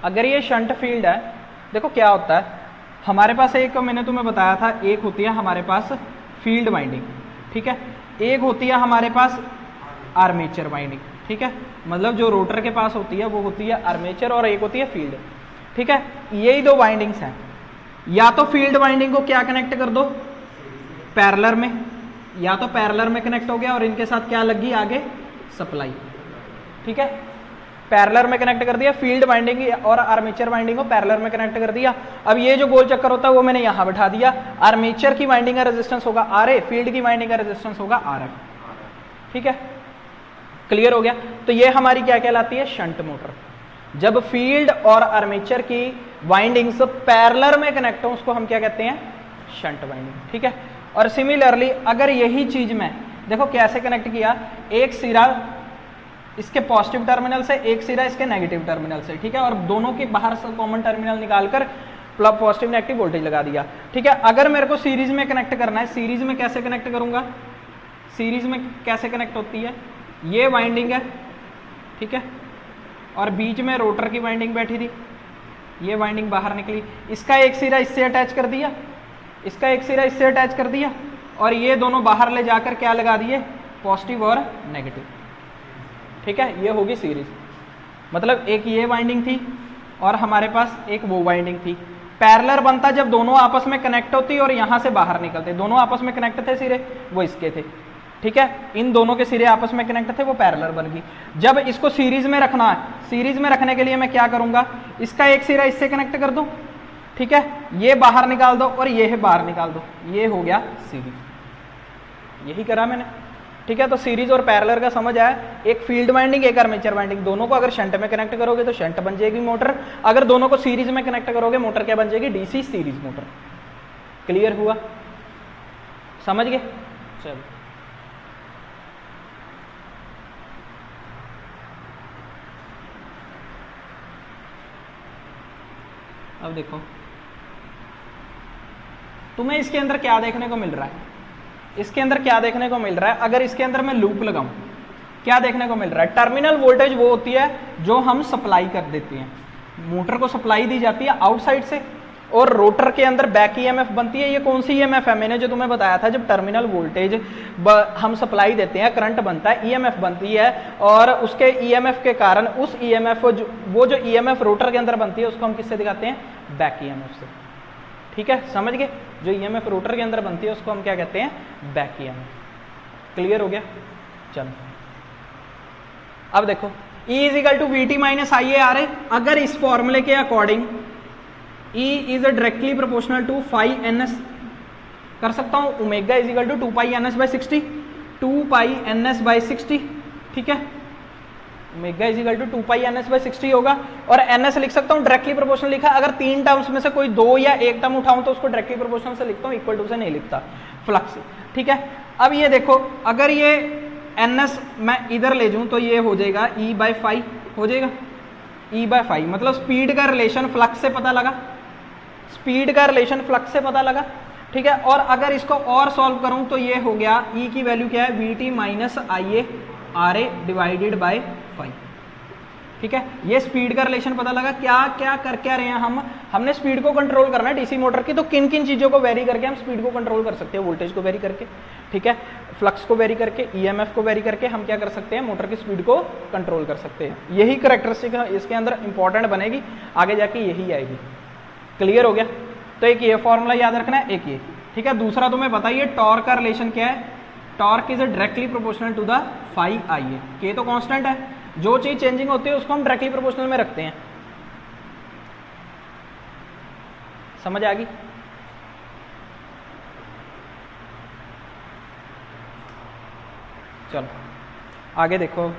अगर ये shunt field है, देखो क्या होता है हमारे पास, एक मैंने तुम्हें बताया था, एक होती है हमारे पास फील्ड वाइंडिंग, ठीक है, एक होती है हमारे पास आर्मेचर वाइंडिंग, ठीक है, मतलब जो रोटर के पास होती है वो होती है आर्मेचर और एक होती है फील्ड, ठीक है। यही दो वाइंडिंग्स हैं। या तो फील्ड वाइंडिंग को क्या कनेक्ट कर दो, पैरेलल में, या तो पैरेलल में कनेक्ट हो गया और इनके साथ क्या लगी आगे, सप्लाई, ठीक है, पैरेलल में कनेक्ट कर दिया, फील्ड वाइंडिंग और आर्मेचर वाइंडिंग को पैरेलल में कनेक्ट कर दिया। अब ये जो गोल चक्कर होता है वो मैंने यहां बैठा दिया, आर्मेचर की वाइंडिंग का रेजिस्टेंस होगा RA, फील्ड की वाइंडिंग का रेजिस्टेंस होगा RF, ठीक है, क्लियर हो गया। तो ये हमारी क्या कहलाती है, शंट मोटर। जब फील्ड और आर्मेचर की वाइंडिंग्स पैरेलल में कनेक्ट हो उसको हम क्या कहते हैं, शंट वाइंडिंग, ठीक है। और सिमिलरली अगर यही चीज में देखो कैसे कनेक्ट किया, एक सिरा इसके पॉजिटिव टर्मिनल से, एक सिरा इसके नेगेटिव टर्मिनल से, ठीक है, और दोनों के बाहर से कॉमन टर्मिनल निकालकर पॉजिटिव नेगेटिव वोल्टेज लगा दिया, ठीक है। अगर मेरे को सीरीज में कनेक्ट करना है, सीरीज में कैसे कनेक्ट करूंगा, सीरीज में कैसे कनेक्ट होती है, ये वाइंडिंग है, ठीक है, और बीच में रोटर की वाइंडिंग बैठी थी, ये वाइंडिंग बाहर निकली, इसका एक सिरा इससे अटैच कर दिया, इसका एक सिरा इससे अटैच कर दिया, और ये दोनों बाहर ले जाकर क्या लगा दिए, पॉजिटिव और नेगेटिव, ठीक है, ये होगी सीरीज। मतलब एक ये वाइंडिंग थी और हमारे पास एक वो वाइंडिंग थी। पैरेलल बनता जब दोनों आपस में कनेक्ट होती और यहां से बाहर निकलते, दोनों आपस में कनेक्ट थे सिरे, वो इसके थे, ठीक है, इन दोनों के सिरे आपस में कनेक्ट थे, वो पैरेलल बन गई। जब इसको सीरीज में रखना है, सीरीज में रखने के लिए मैं क्या करूंगा, इसका एक सिरा इससे कनेक्ट कर दूं, ठीक है, ये बाहर निकाल दो और ये बाहर निकाल दो, ये हो गया सीरीज। यही करा मैंने, ठीक है। तो सीरीज और पैरेलल का समझ आया। एक फील्ड वाइंडिंग, एक आर्मेचर वाइंडिंग, दोनों को अगर शंट में कनेक्ट करोगे तो शंट बन जाएगी मोटर, अगर दोनों को सीरीज में कनेक्ट करोगे मोटर क्या बन जाएगी, डीसी सीरीज मोटर। क्लियर हुआ, समझ गए, चलो। अब देखो तुम्हें इसके अंदर क्या देखने को मिल रहा है, इसके अंदर क्या देखने को मिल रहा है, अगर इसके अंदर मैं लूप लगाऊं क्या देखने को मिल रहा है, टर्मिनल वोल्टेज वो होती है जो हम सप्लाई कर देते हैं, मोटर को सप्लाई दी जाती है आउटसाइड से, और रोटर के अंदर बैक ईएमएफ बनती है। ये कौन सी ईएमएफ है, मैंने जो तुम्हें बताया था, जब टर्मिनल वोल्टेज हम सप्लाई देते हैं, करंट बनता है, ईएमएफ बनती है, और उसके ईएमएफ के कारण उस ईएमएफ वो जो ईएमएफ रोटर के अंदर बनती है उसको हम किससे दिखाते हैं, बैक ईएमएफ से, ठीक है, समझ गए। जो ईएमएफ रोटर के अंदर बनती है उसको हम क्या कहते हैं, बैक ईएमएफ। क्लियर हो गया, चलो। अब देखो E is equal to V T minus I A R A, अगर इस फॉर्मूले के according E is directly proportional to phi N S, कर सकता हूं omega is equal to 2 pi N S by 60, 2 pi N S by 60, ठीक है, omega is equal to 2 pi N S by 60 होगा, और एन एस लिख सकता हूं डायरेक्टली प्रोपोर्शनल लिखा, अगर तीन टर्म्स में से कोई दो या एक टर्म उठाऊं तो उसको डायरेक्टली प्रोपोर्शनल से लिखता हूं, इक्वल टू से नहीं लिखता, फ्लक्स, ठीक है। अब ये देखो अगर ये एन एस मैं इधर ले जाऊं तो ये हो जाएगा E बाई फाई, हो जाएगा E बाई फाई, मतलब स्पीड का रिलेशन फ्लक्स से पता लगा, स्पीड का रिलेशन फ्लक्स से पता लगा, ठीक है। और अगर इसको और सॉल्व करूं तो ये हो गया E की वैल्यू क्या है, we T minus I A R A divided by five, ठीक है। ये स्पीड का रिलेशन पता लगा। क्या क्या कर क्या रहे हैं हमने स्पीड को कंट्रोल करना है डीसी मोटर की, तो किन किन चीजों को वेरी करके हम स्पीड को कंट्रोल कर सकते हैं, वोल्टेज को वेरी करके, ठीक है, फ्लक्स को वेरी करके, ईएमएफ को वेरी करके हम क्या कर सकते हैं, मोटर की स्पीड को कंट्रोल कर सकते हैं। यही कैरेक्टरिस्टिक इसके अंदर इंपॉर्टेंट बनेगी, आगे जाके यही आएगी। क्लियर हो गया, तो एक ये फॉर्मूला याद रखना है, एक ये, ठीक है। दूसरा तुम्हें बताइए टॉर्क का रिलेशन क्या है, torque is directly proportional to the phi I A, K तो कांस्टेंट है, जो चीज चेंजिंग होती है उसको हम डायरेक्टली प्रोपोर्शनल में रखते हैं, समझ आ गई। चलो आगे देखो,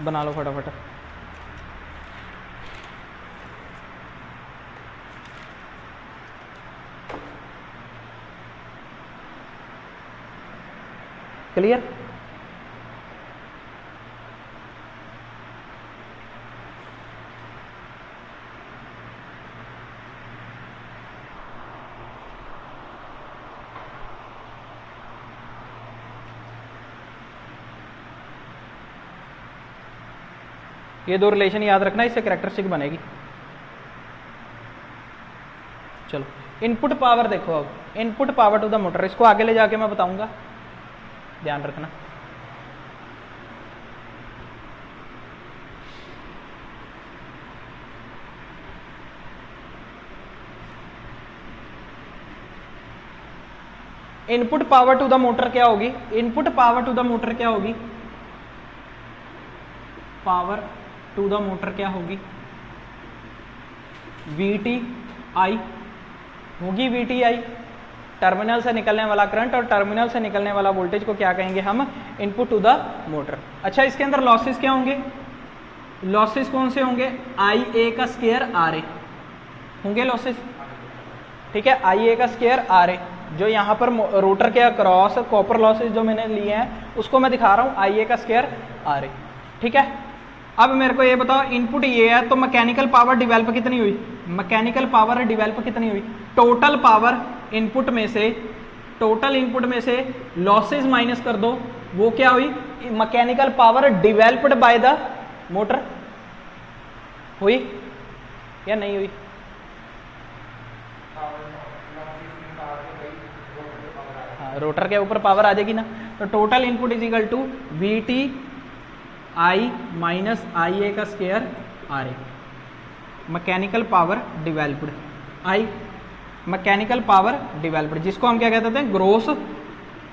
बना लो फटाफट। क्लियर, ये दो रिलेशन याद रखना, इससे कैरेक्टरिस्टिक बनेगी। चलो इनपुट पावर देखो, अब input power to the motor, इसको आगे ले जाके मैं बताऊंगा, ध्यान रखना। Input power to the motor क्या होगी? Input power to the motor क्या होगी? पावर टू द मोटर क्या होगी? वीटी आई होगी, वीटी आई। टर्मिनल से निकलने वाला करंट और टर्मिनल से निकलने वाला वोल्टेज को क्या कहेंगे हम? Input to the motor. अच्छा, इसके अंदर लॉसेस क्या होंगे? लॉसेस कौन से होंगे? आई ए का स्क्वायर आर ए होंगे लॉसेस, ठीक है। आई ए का स्क्वायर आर ए, जो यहाँ पर रोटर के अक्रॉस कॉपर लॉसेस जो मैंने लिए हैं उसको मैं दिखा रहा हूँ, आई ए का स्क्वायर आर ए, ठीक है। अब मेरे को ये बताओ, इनपुट ये है तो मैकेनिकल पावर डिवेल्प कितनी हुई? मैकेनिकल पावर डिवेल्प कितनी हुई? टोटल पावर इनपुट में से, टोटल इनपुट में से लॉसेस माइनस कर दो, वो क्या हुई? Mechanical power developed by the motor. हुई या नहीं हुई? हाँ, रोटर के ऊपर पावर आ जाएगी ना। तो total input is equal to V T I minus I A का square R A, mechanical power developed. I mechanical power developed, जिसको हम क्या कहते थे? Gross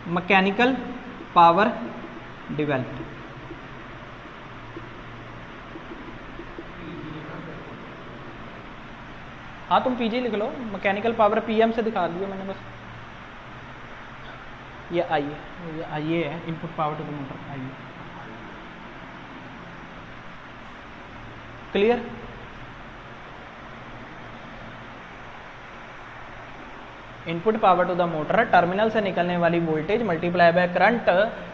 mechanical power developed. हाँ तुम पीजी लिख लो, मैकेनिकल पावर पीएम से दिखा दिया मैंने बस। ये आई है input power to the motor, I. Clear? Input power to the motor, terminal से निकलने वाली voltage multiply by current,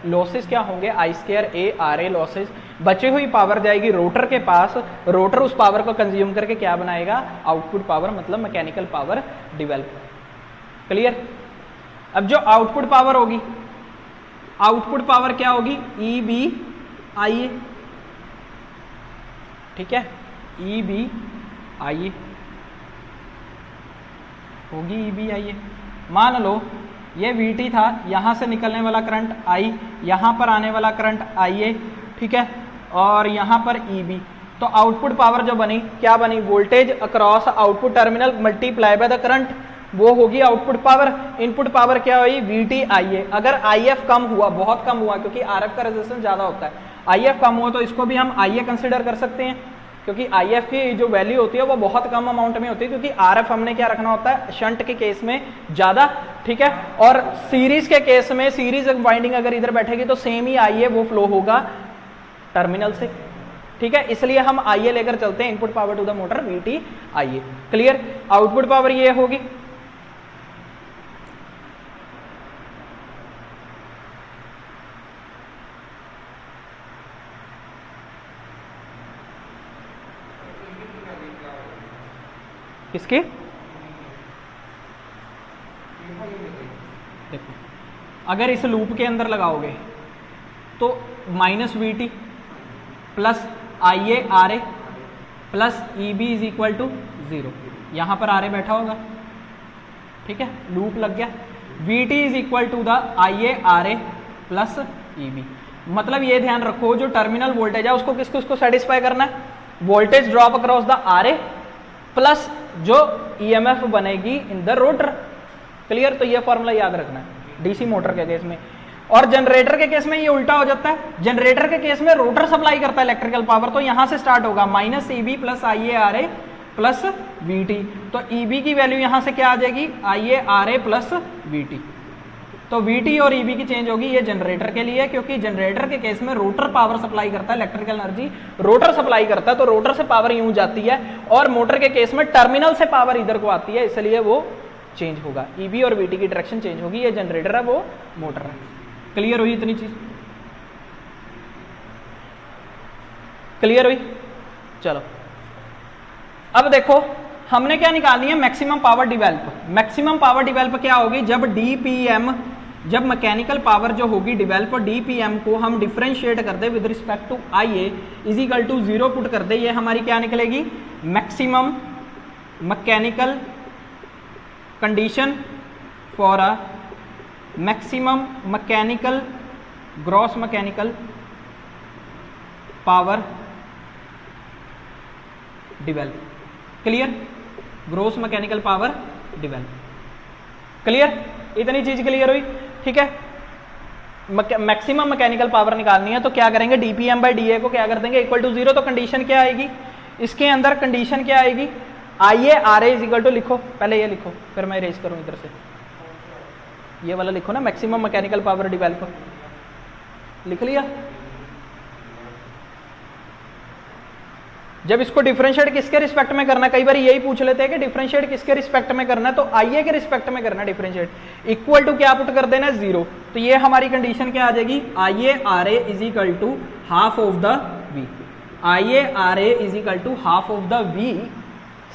losses क्या होंगे? I square A R A losses. बची हुई पावर जाएगी रोटर के पास, रोटर उस पावर को कंज्यूम करके क्या बनाएगा? आउटपुट पावर, मतलब मैकेनिकल पावर डिवेल्प। क्लियर? अब जो आउटपुट पावर होगी, आउटपुट पावर क्या होगी? ई बी आई ए, ठीक है, ई बी आई ए होगी, ई बी आई ए। मान लो ये वी टी था, यहां से निकलने वाला करंट आई, यहां पर आने वाला करंट आई ए, ठीक है, और यहां पर ई बी। तो आउटपुट पावर जो बनी, क्या बनी? Voltage across output terminal multiply by the current, वो होगी आउटपुट पावर। इनपुट पावर क्या हुई? वी टी आई ए। अगर आई एफ कम हुआ, बहुत कम हुआ, क्योंकि आर एफ का रेजिस्टेंस ज्यादा होता है, आई एफ कम हुआ तो इसको भी हम आई ए कंसिडर कर सकते हैं, क्योंकि आई एफ की जो वैल्यू होती है वो बहुत कम अमाउंट में होती है, क्योंकि आर एफ हमने क्या रखना होता है? शंट के केस में ज्यादा, ठीक है। और सीरीज के केस में, सीरीज वाइंडिंग अगर इधर बैठेगी तो सेम ही आई ए वो फ्लो होगा टर्मिनल से, ठीक है। इसलिए हम आई ए लेकर चलते हैं, input power to the motor V T I A. Clear? Output power ये होगी, किसकी? देखो, अगर इस लूप के अंदर लगाओगे तो minus V T plus I A R A plus E B is equal to 0। यहां पर आर ए बैठा होगा, ठीक है, लूप लग गया। V T is equal to the I A R A plus E B. मतलब ये ध्यान रखो, जो टर्मिनल वोल्टेज है उसको किसको सेटिस्फाई करना है? Voltage drop across the R A plus जो ईएमएफ बनेगी इन द रोटर। क्लियर? तो ये फॉर्मूला याद रखना है डीसी मोटर के केस में। और जनरेटर के केस में ये उल्टा हो जाता है। जनरेटर के केस में रोटर सप्लाई करता है इलेक्ट्रिकल पावर, तो यहां से स्टार्ट होगा minus E B plus I A R A plus V T. तो ई बी की वैल्यू यहां से क्या आ जाएगी? I A R A plus V T. तो वी टी और ई बी की चेंज होगी, ये जनरेटर के लिए, क्योंकि जनरेटर के केस में रोटर पावर सप्लाई करता है, इलेक्ट्रिकल एनर्जी रोटर सप्लाई करता है, तो रोटर से पावर यूं जाती है, और मोटर के केस में टर्मिनल से पावर इधर को आती है, इसलिए वो चेंज होगा। ई बी और वी टी की डायरेक्शन चेंज होगी, ये जनरेटर है, वो मोटर है। क्लियर हुई इतनी चीज? क्लियर हुई? चलो अब देखो, हमने क्या निकालनी है? Maximum power develop. Maximum power develop क्या होगी? जब डीपीएम जब मैकेनिकल पावर जो होगी डिवेल्प डीपीएम को हम डिफरेंशिएट कर दे विद रिस्पेक्ट टू आईए इज इक्वल टू 0 पुट कर दे, ये हमारी क्या निकलेगी, maximum mechanical condition for a maximum mechanical gross mechanical power develop. Clear, gross mechanical power develop. Clear, इतनी चीज क्लियर हुई। ठीक है, मैक्सिमम मैकेनिकल पावर निकालनी है तो क्या करेंगे, डीपीएम बाई डीए को क्या कर देंगे, इक्वल टू 0। तो कंडीशन क्या आएगी, इसके अंदर कंडीशन क्या आएगी, I A R A is equal to, लिखो पहले ये लिखो फिर मैं इरेज करूं इधर से, ये वाला लिखो ना, मैक्सिमम मैकेनिकल पावर डिवेल्प, लिख लिया। जब इसको डिफरेंशिएट किसके रिस्पेक्ट में करना है, कई बार यही पूछ लेते हैं कि डिफरेंशिएट किसके रिस्पेक्ट में करना है, तो आईए के रिस्पेक्ट में करना है डिफरेंशिएट। इक्वल टू क्या पुट कर देना है, 0। तो ये हमारी कंडीशन क्या आ जाएगी, IA R A is equal to half of the V. IA R A is equal to half of the V,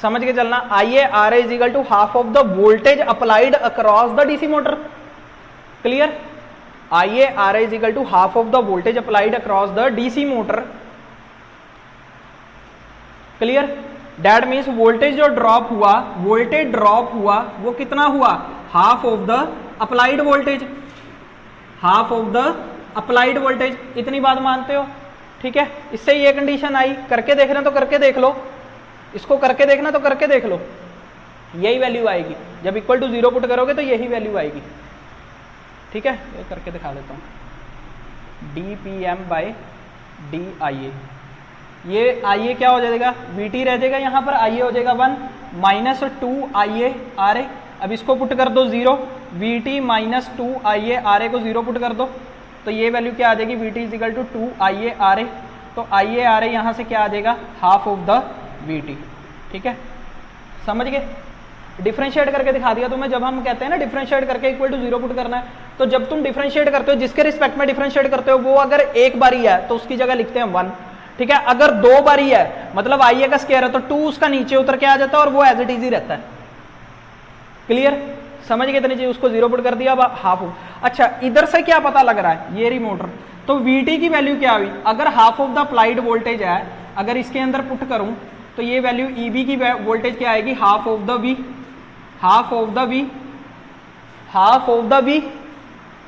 समझ के चलना। IA R A is equal to half of the voltage applied across the DC motor. Clear, IA R A is equal to half of the voltage applied across the DC motor. Clear, that means voltage जो drop हुआ, voltage drop हुआ वो कितना हुआ, half of the applied voltage, half of the applied voltage. इतनी बात मानते हो, ठीक है। इससे ये कंडीशन आई, करके देखना तो करके देख लो, इसको करके देखना तो करके देख लो, यही वैल्यू आएगी। जब इक्वल टू 0 पुट करोगे तो यही वैल्यू आएगी। ठीक है, ये करके दिखा देता हूं, dPm बाई DIA। ये आईए क्या हो जाएगा, VT रह जाएगा, यहां पर आईए हो जाएगा 1 माइनस 2 IA RA। अब इसको पुट कर दो 0, VT माइनस 2 IA RA को 0 पुट कर दो, तो ये वैल्यू क्या आ जाएगी, VT is equal to 2 IA RA। तो IA RA यहां से क्या आ जाएगा, हाफ ऑफ द VT। ठीक है, समझ गए, डिफरेंशिएट करके दिखा दिया तुम्हें। जब हम कहते हैं ना डिफरेंशिएट करके इक्वल टू 0 पुट करना है, तो जब तुम डिफरेंशिएट करते हो, जिसके रिस्पेक्ट में डिफरेंशिएट करते हो, वो अगर एक बारी है तो उसकी जगह लिखते हैं 1। ठीक है, अगर 2 बारी है, मतलब आईए का स्क्वायर है, तो 2 उसका नीचे उतर के आ जाता है और वो एज इट इज ही रहता है। क्लियर, समझ गए इतनी चीज, उसको 0 पुट कर दिया, अब हाफ ऑफ। अच्छा, इधर से क्या पता लग रहा है, ये रही मोटर, तो VT की वैल्यू क्या हुई, अगर half of the applied voltage है, अगर इसके अंदर पुट करूं तो ये वैल्यू EB की वोल्टेज क्या आएगी, half of the V, half of the V, half of the V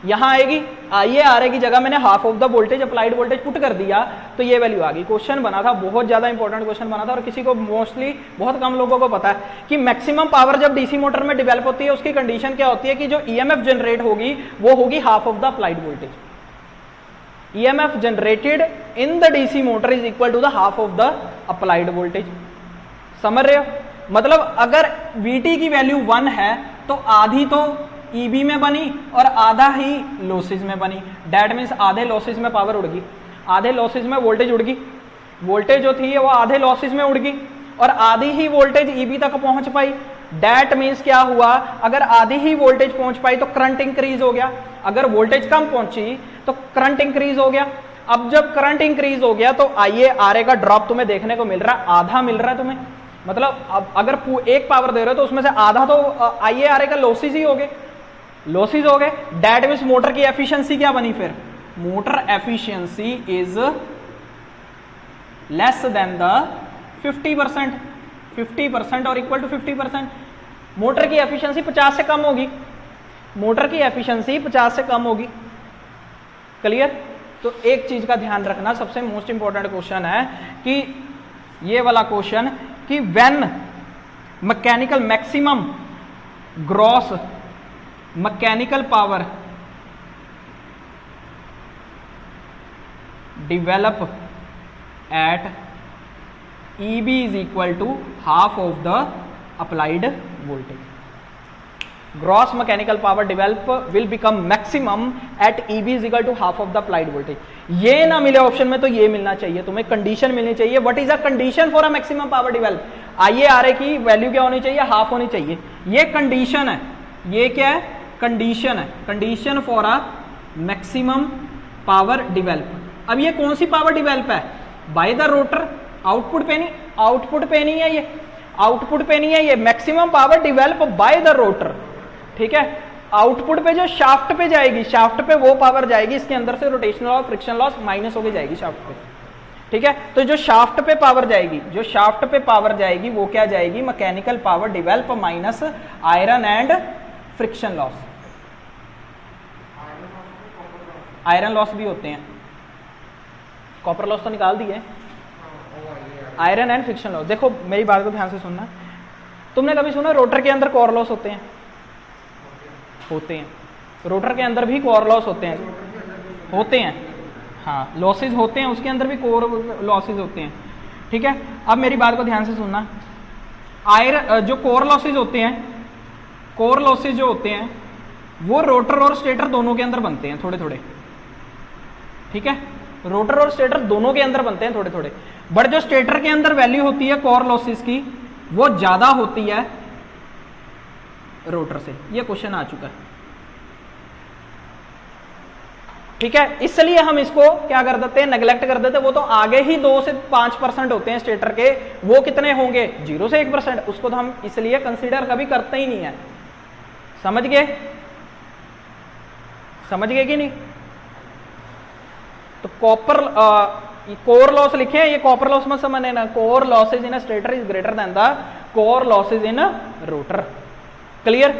यहां आएगी। आइए आर की जगह मैंने half of the voltage applied voltage put कर दिया, तो ये वैल्यू आ गई। क्वेश्चन बना था, बहुत ज्यादा इंपॉर्टेंट क्वेश्चन बना था, और किसी को मोस्टली बहुत कम लोगों को पता है कि मैक्सिमम पावर जब डीसी मोटर में डेवलप होती है, उसकी कंडीशन क्या होती है कि जो ईएमएफ जनरेट होगी वो होगी half of the applied voltage. EMF generated in the DC motor is equal to the half of the applied voltage. समझ रहे हो, मतलब अगर VT की वैल्यू 1 है तो आधी तो EB में बनी और आधा ही लॉसेज में बनी। दैट मीन्स आधे लॉसेज में पावर उड़ गई, आधे लॉसेज में वोल्टेज उड़ गई, वोल्टेज जो थी वो आधे लॉसेज में उड़ गई और आधी ही वोल्टेज EB तक पहुंच पाई। दैट मीन्स क्या हुआ, अगर आधी ही वोल्टेज पहुंच पाई तो करंट इंक्रीज हो गया, अगर वोल्टेज कम पहुंची तो करंट इंक्रीज हो गया। अब जब करंट इंक्रीज हो गया तो आईए आरए का ड्रॉप तुम्हें देखने को मिल रहा है, आधा मिल रहा है तुम्हें। मतलब अब अगर एक पावर दे रहे हो तो उसमें से आधा तो आईए आरए का लॉसेज ही हो गए, लॉसेज हो गए। दैट मीन्स मोटर की एफिशिएंसी क्या बनी, फिर motor efficiency is less than the 50%, 50% और इक्वल टू 50%। मोटर की एफिशिएंसी 50 से कम होगी, मोटर की एफिशिएंसी 50 से कम होगी। क्लियर, तो एक चीज का ध्यान रखना, सबसे मोस्ट इंपॉर्टेंट क्वेश्चन है कि ये वाला क्वेश्चन कि when mechanical maximum gross mechanical power develop at EB is equal to half of the applied voltage. Gross mechanical power develop will become maximum at EB is equal to half of the applied voltage. ये ना मिले option में तो ये मिलना चाहिए, तुम्हें condition मिलनी चाहिए। What is a condition for a maximum power develop, आइए आरए की वैल्यू क्या होनी चाहिए, हाफ होनी चाहिए। ये कंडीशन है, ये क्या है, कंडीशन है, condition for a maximum power develop. अब ये कौन सी पावर डेवलप है, बाय द रोटर, आउटपुट पे नहीं, आउटपुट पे नहीं है, ये आउटपुट पे नहीं है, ये maximum power develop by the rotor. ठीक है, आउटपुट पे जो शाफ्ट पे जाएगी, शाफ्ट पे वो पावर जाएगी इसके अंदर से रोटेशनल और फ्रिक्शन लॉस माइनस होके जाएगी शाफ्ट पे। ठीक है, तो जो शाफ्ट पे पावर जाएगी, जो शाफ्ट पे पावर जाएगी वो क्या जाएगी, mechanical power develop minus iron and friction loss. Iron loss भी होते हैं, कॉपर लॉस तो निकाल दिए, आयरन एंड फ्रिक्शन लॉस। देखो मेरी बात को ध्यान से सुनना, तुमने कभी सुना रोटर के अंदर कोर लॉस होते हैं? होते हैं, रोटर के अंदर भी कोर लॉस होते हैं, हाँ लॉसेज होते हैं, उसके अंदर भी कोर लॉसेज होते हैं। ठीक है, अब मेरी बात को ध्यान से सुनना, आयरन जो कोर लॉसेज होते हैं, कोर लॉसेज जो होते हैं वो रोटर और स्टेटर दोनों के अंदर बनते हैं थोड़े थोड़े। ठीक है, रोटर और स्टेटर दोनों के अंदर बनते हैं थोड़े थोड़े, बट जो स्टेटर के अंदर वैल्यू होती है कोर लॉसेज की वो ज्यादा होती है रोटर से। ये क्वेश्चन आ चुका है। ठीक है, इसलिए हम इसको क्या कर देते हैं, नेग्लेक्ट कर देते हैं। वो तो आगे ही 2 से 5% होते हैं स्टेटर के, वो कितने होंगे 0 से 1%, उसको तो हम इसलिए कंसीडर कभी करते ही नहीं है। समझ गए, समझ गए कि नहीं? तो कॉपर कोर लॉस लिखे, ये कॉपर लॉस मत समझने ना, core losses in a stator is greater than the core losses in a rotor. Clear,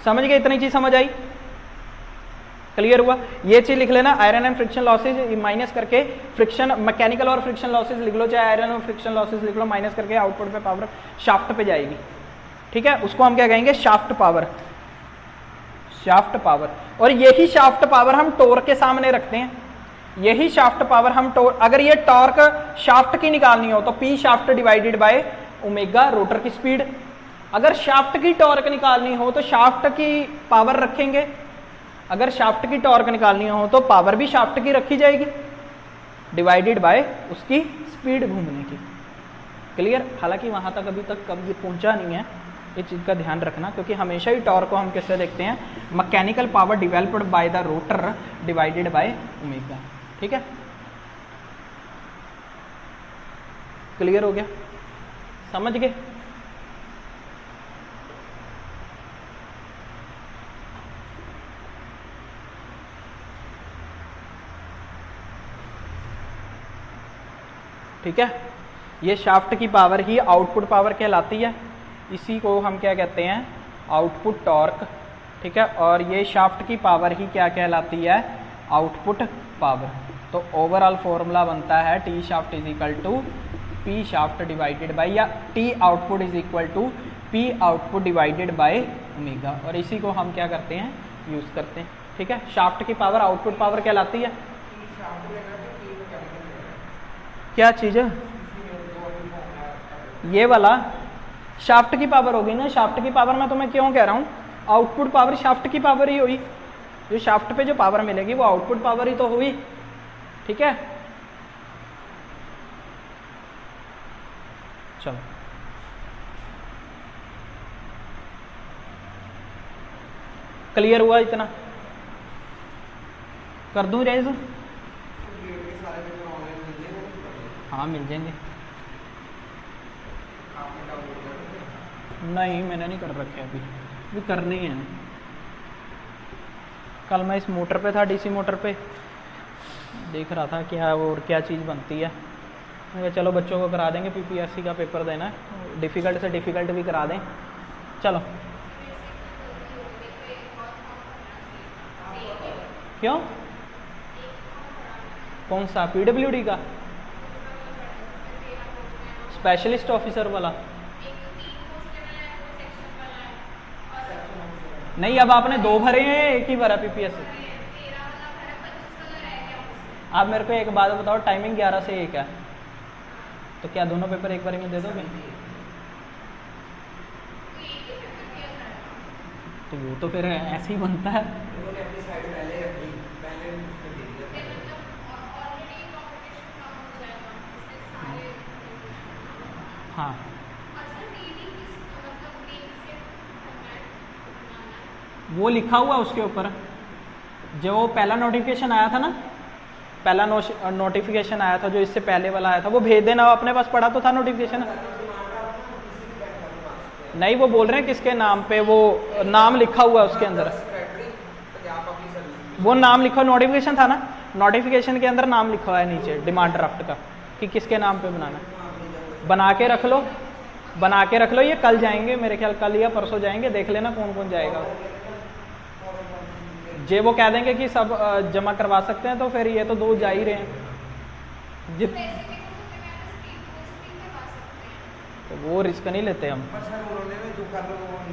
समझ गए? इतनी चीज समझ आई, क्लियर हुआ? ये चीज लिख लेना, iron and friction losses minus करके फ्रिक्शन, मैकेनिकल और फ्रिक्शन लॉसेज लिख लो, चाहे आयरन और फ्रिक्शन लॉसेज लिख लो, माइनस करके आउटपुट पे पावर शाफ्ट पे जाएगी। ठीक है, उसको हम क्या कहेंगे, शाफ्ट पावर, शाफ्ट पावर। और यही शाफ्ट पावर हम टॉर्क के सामने रखते हैं, यही शाफ्ट पावर हम टॉर्क, अगर ये टॉर्क शाफ्ट की निकालनी हो तो P shaft divided by omega rotor की स्पीड। अगर शाफ्ट की टॉर्क निकालनी हो तो शाफ्ट की पावर रखेंगे, अगर शाफ्ट की टॉर्क निकालनी हो तो पावर भी शाफ्ट की रखी जाएगी डिवाइडेड बाय उसकी स्पीड घूमने की। क्लियर? हालांकि वहां तक अभी तक कभी पहुंचा नहीं है, इस चीज का ध्यान रखना, क्योंकि हमेशा ही टॉर्क को हम कैसे देखते हैं, mechanical power developed by the rotor divided by omega. ठीक है, क्लियर हो गया? समझ गए? ठीक है, ये शाफ्ट की पावर ही आउटपुट पावर कहलाती है, इसी को हम क्या कहते हैं, आउटपुट टॉर्क। ठीक है, और ये शाफ्ट की पावर ही क्या कहलाती है, आउटपुट पावर। तो ओवरऑल फॉर्मूला बनता है T shaft is equal to P shaft divided by, या T output is equal to P output divided by omega, और इसी को हम क्या करते हैं, यूज करते हैं। ठीक है, शाफ्ट की पावर आउटपुट पावर कहलाती है। क्या चीज है ये वाला, शाफ्ट की पावर होगी ना, शाफ्ट की पावर मैं तुम्हें क्यों कह रहा हूं, आउटपुट पावर शाफ्ट की पावर ही हुई, जो शाफ्ट पे जो पावर मिलेगी वो आउटपुट पावर ही तो हुई। ठीक है, चलो क्लियर हुआ? इतना कर दूं रेज? हाँ मिल जाएंगे। नहीं मैंने नहीं कर रखे अभी, भी करने ही है। कल मैं इस मोटर पे था, डीसी मोटर पे देख रहा था क्या वो और क्या चीज़ बनती है। मैं चलो बच्चों को करा देंगे, पीपीएससी का पेपर देना है, डिफ़िकल्ट से डिफ़िकल्ट भी करा दें। चलो क्यों, कौन सा, पीडब्ल्यूडी का स्पेशलिस्ट ऑफिसर वाला? नहीं, अब आपने 2 भरे हैं, एक ही भरा पीपीएससी। आप मेरे को एक बात बताओ, टाइमिंग 11 से 1 है, तो क्या दोनों पेपर एक बार में दे दोगे? तो वो तो फिर ऐसे ही बनता है। हाँ वो लिखा हुआ उसके ऊपर, जो पहला नोटिफिकेशन आया था ना, पहला नोटिफिकेशन आया था जो इससे पहले वाला आया था, वो भेज देना, अपने पास पड़ा तो था नोटिफिकेशन। नहीं, वो बोल रहे हैं किसके नाम पे, वो नाम लिखा हुआ है उसके अंदर, वो नाम लिखा, नोटिफिकेशन था ना, नोटिफिकेशन के अंदर नाम लिखा हुआ है नीचे डिमांड ड्राफ्ट का कि किसके नाम पे बनाना है। बना के रख लो, बना के रख लो, ये कल जाएंगे मेरे ख्याल, कल या परसों जाएंगे, देख लेना कौन कौन जाएगा। जे वो कह देंगे कि सब जमा करवा सकते हैं तो फिर ये तो 2 जा ही रहे हैं। तो वो रिस्क नहीं लेते हम।